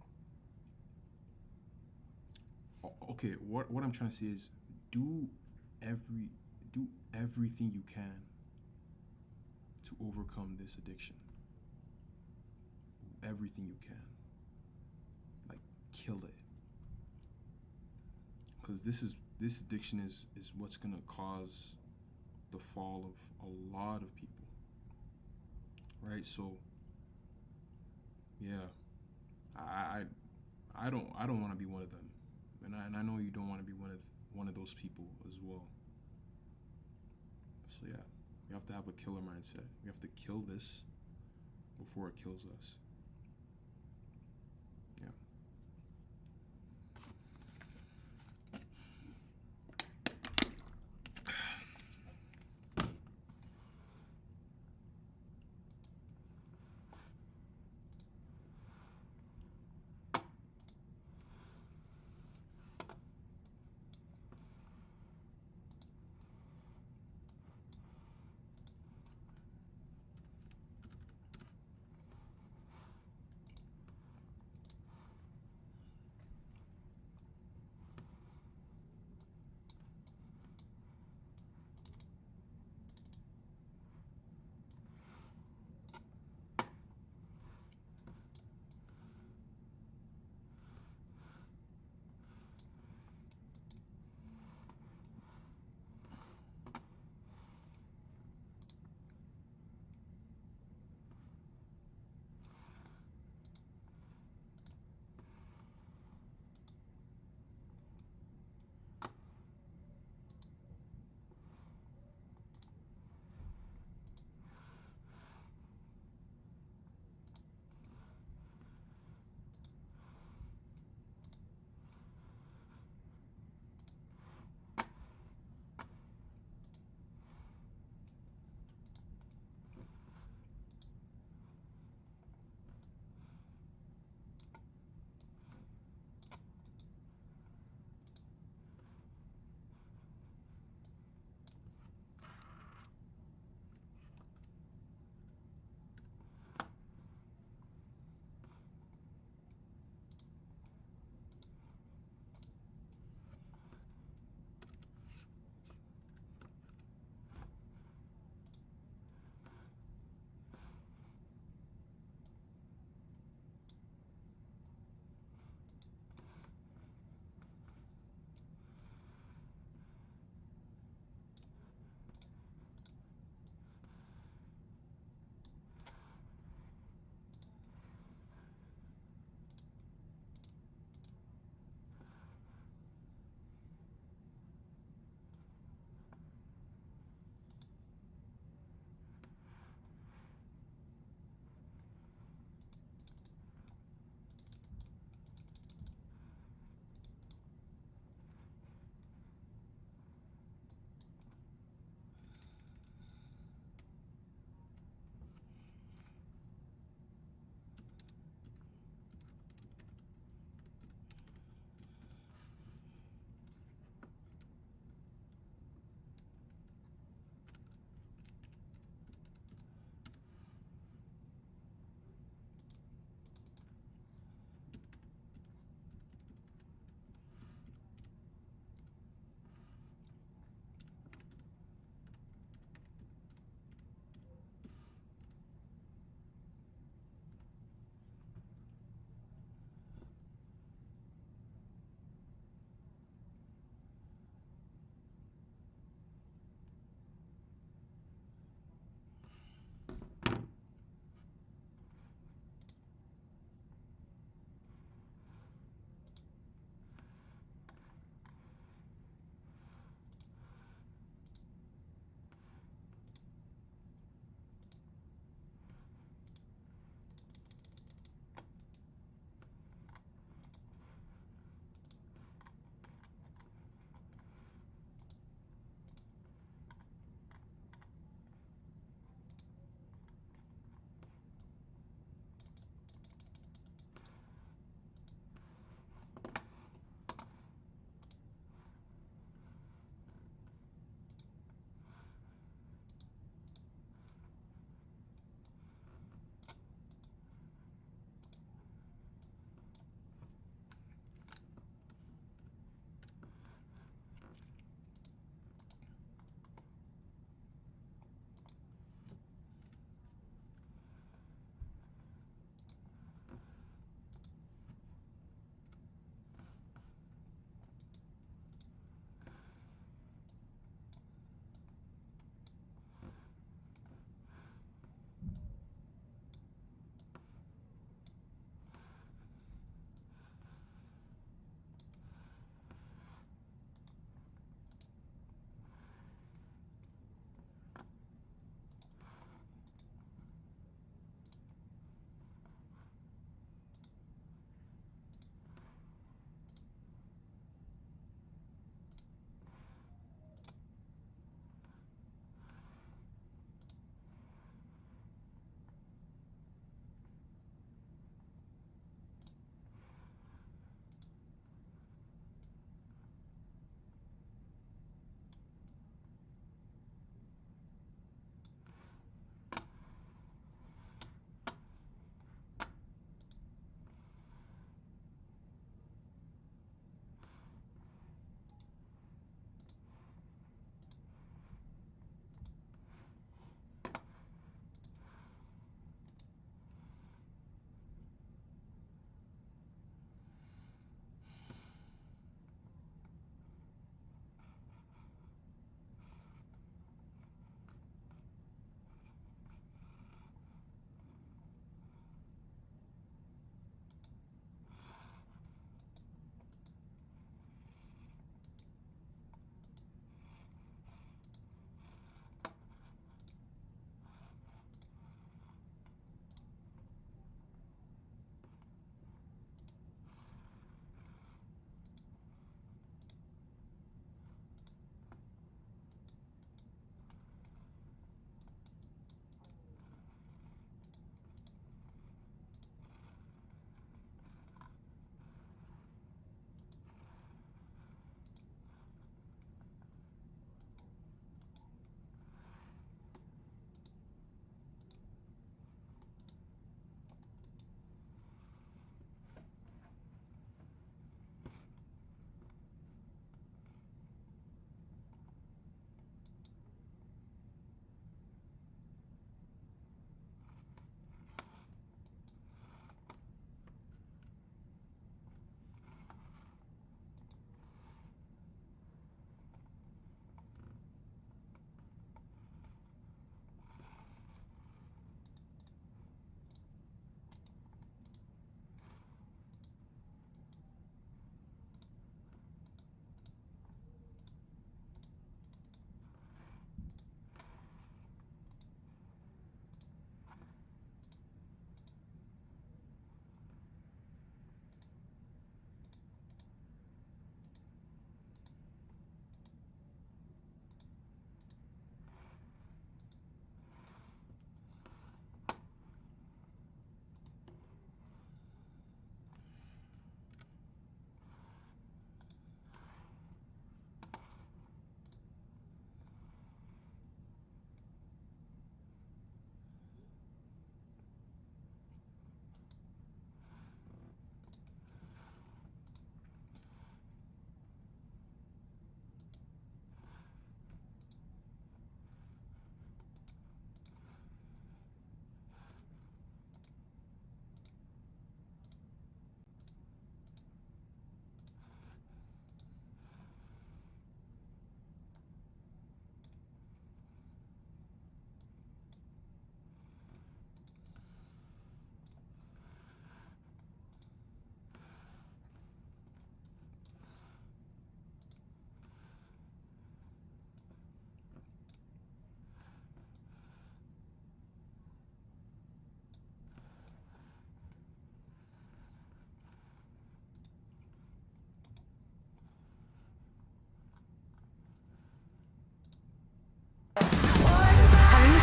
okay, what I'm trying to say is do every do everything you can to overcome this addiction. Everything you can. Like, kill it. Because this addiction is what's gonna cause the fall of a lot of people. Right? So yeah. I I don't want to be one of them. And I know you don't want to be one of those people as well. So yeah, we have to have a killer mindset. We have to kill this before it kills us. Yeah.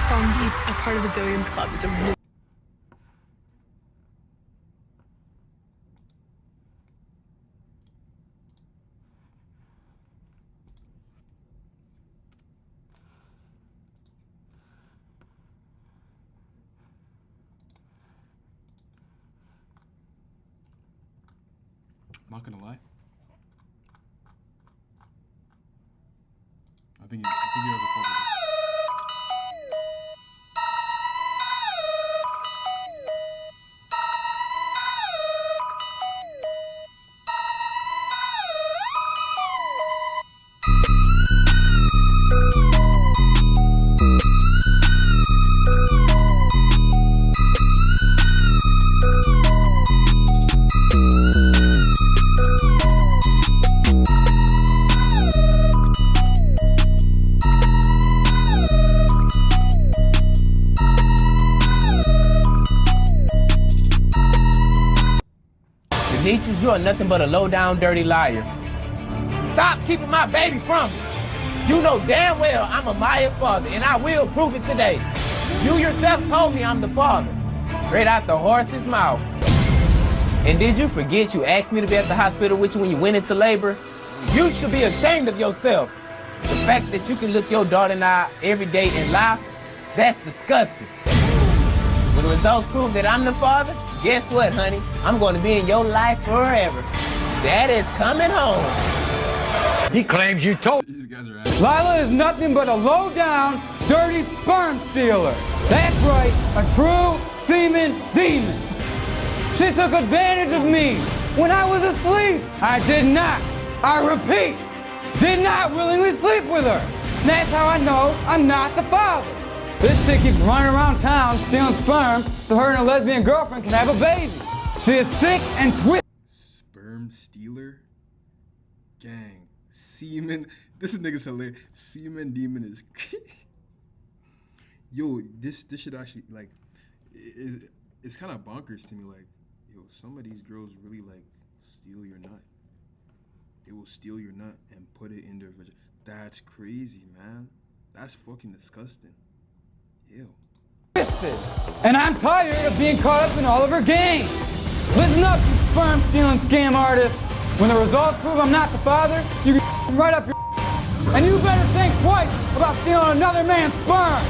song "Be a Part of the Billions Club" is a really I'm not gonna lie. I think he has a fuck with this. Demetrius, you are nothing but a low-down, dirty liar. Stop keeping my baby from me. You know damn well I'm Amaya's father, and I will prove it today. You yourself told me I'm the father. Straight out the horse's mouth. And did you forget you asked me to be at the hospital with you when you went into labor? You should be ashamed of yourself. The fact that you can look your daughter in the eye every day and lie, that's disgusting. When the results prove that I'm the father, guess what, honey? I'm going to be in your life forever. Dad is coming home. He claims you told. These guys are ass. Lila is nothing but a low-down, dirty sperm stealer. That's right, a true semen demon. She took advantage of me when I was asleep. I did not, I repeat, did not willingly sleep with her. And that's how I know I'm not the father. This chick keeps running around town stealing sperm so her and her lesbian girlfriend can have a baby. She is sick and twisted. Sperm stealer? Gang. Semen. This nigga's hilarious. Semen demon is Yo, this should actually, like, it's kind of bonkers to me. Like, yo, some of these girls really, like, steal your nut. They will steal your nut and put it in their vagina. That's crazy, man. That's fucking disgusting. Ew. And I'm tired of being caught up in all of her games. Listen up, you sperm-stealing scam artist. When the results prove I'm not the father, you can right up your and you better think twice about stealing another man's sperm.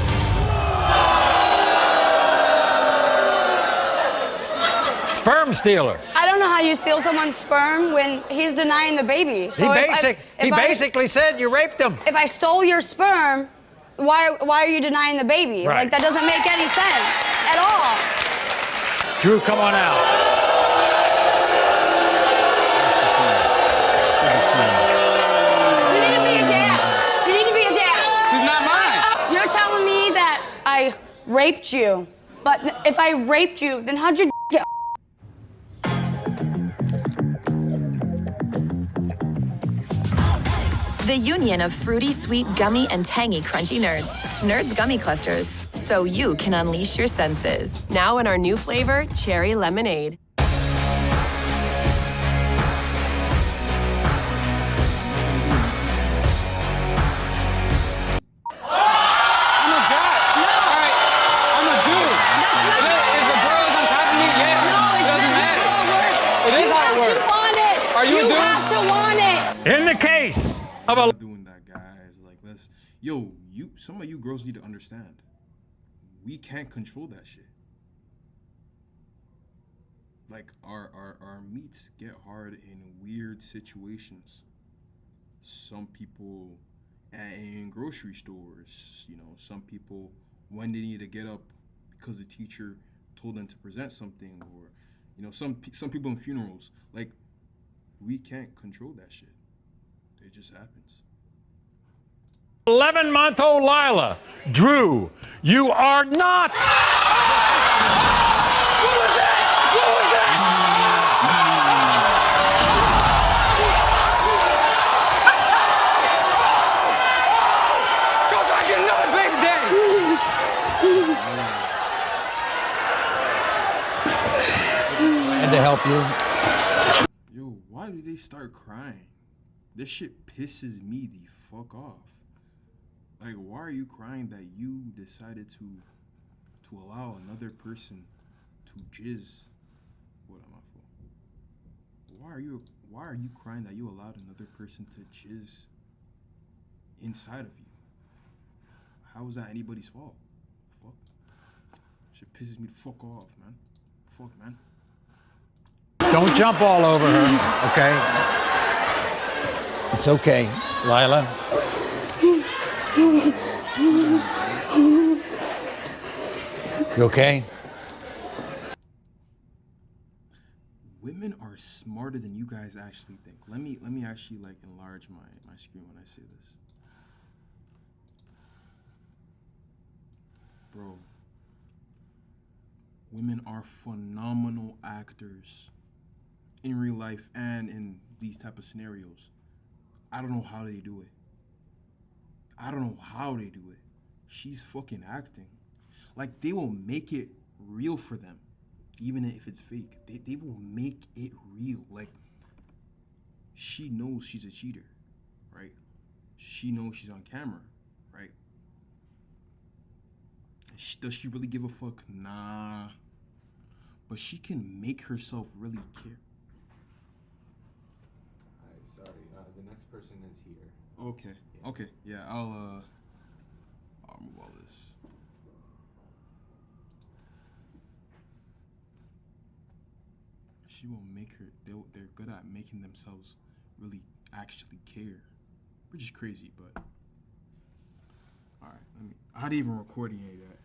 Sperm stealer. I don't know how you steal someone's sperm when he's denying the baby. So He basically said you raped him. If I stole your sperm, why are you denying the baby? Right. Like, that doesn't make any sense at all. Drew, come on out. You need to be a dad. You need to be a dad. She's not mine. You're telling me that I raped you. But if I raped you, then how'd you get The union of fruity, sweet, gummy, and tangy, crunchy Nerds. Nerds Gummy Clusters, so you can unleash your senses. Now in our new flavor, Cherry Lemonade. I'm a guy. No. All right, I'm a dude. If the girl is on top of me, yeah. No, it doesn't matter. It is how it works. You have to want it. Are you a dude? You have to want it. In the case of a Doing that, guys. Like, let's. Yo, some of you girls need to understand. We can't control that shit. Like, our meats get hard in weird situations. Some people in grocery stores, you know, some people when they need to get up because the teacher told them to present something, or, you know, some people in funerals. Like, we can't control that shit. It just happens. 11-month-old Lila. Drew, you are not. Go back and another baby daddy. I had to help you. Yo, why do they start crying? This shit pisses me the fuck off. Like, why are you crying that you decided to allow another person to jizz? What am I for? Why are you crying that you allowed another person to jizz inside of you? How is that anybody's fault? Fuck. Shit pisses me the fuck off, man. Fuck, man. Don't jump all over her, okay? It's okay, Lila. You okay? Women are smarter than you guys actually think. Let me actually like enlarge my screen when I say this. Bro. Women are phenomenal actors in real life and in these type of scenarios. I don't know how they do it. I don't know how they do it. She's fucking acting. Like, they will make it real for them, even if it's fake. They will make it real. Like, she knows she's a cheater, right? She knows she's on camera, right? Does she really give a fuck? Nah. But she can make herself really care. Sorry, the next person is here. Okay. Yeah. Okay. Yeah, I'll move all this. She will make her. They're good at making themselves really actually care, which is crazy. But all right, I didn't even record any of that.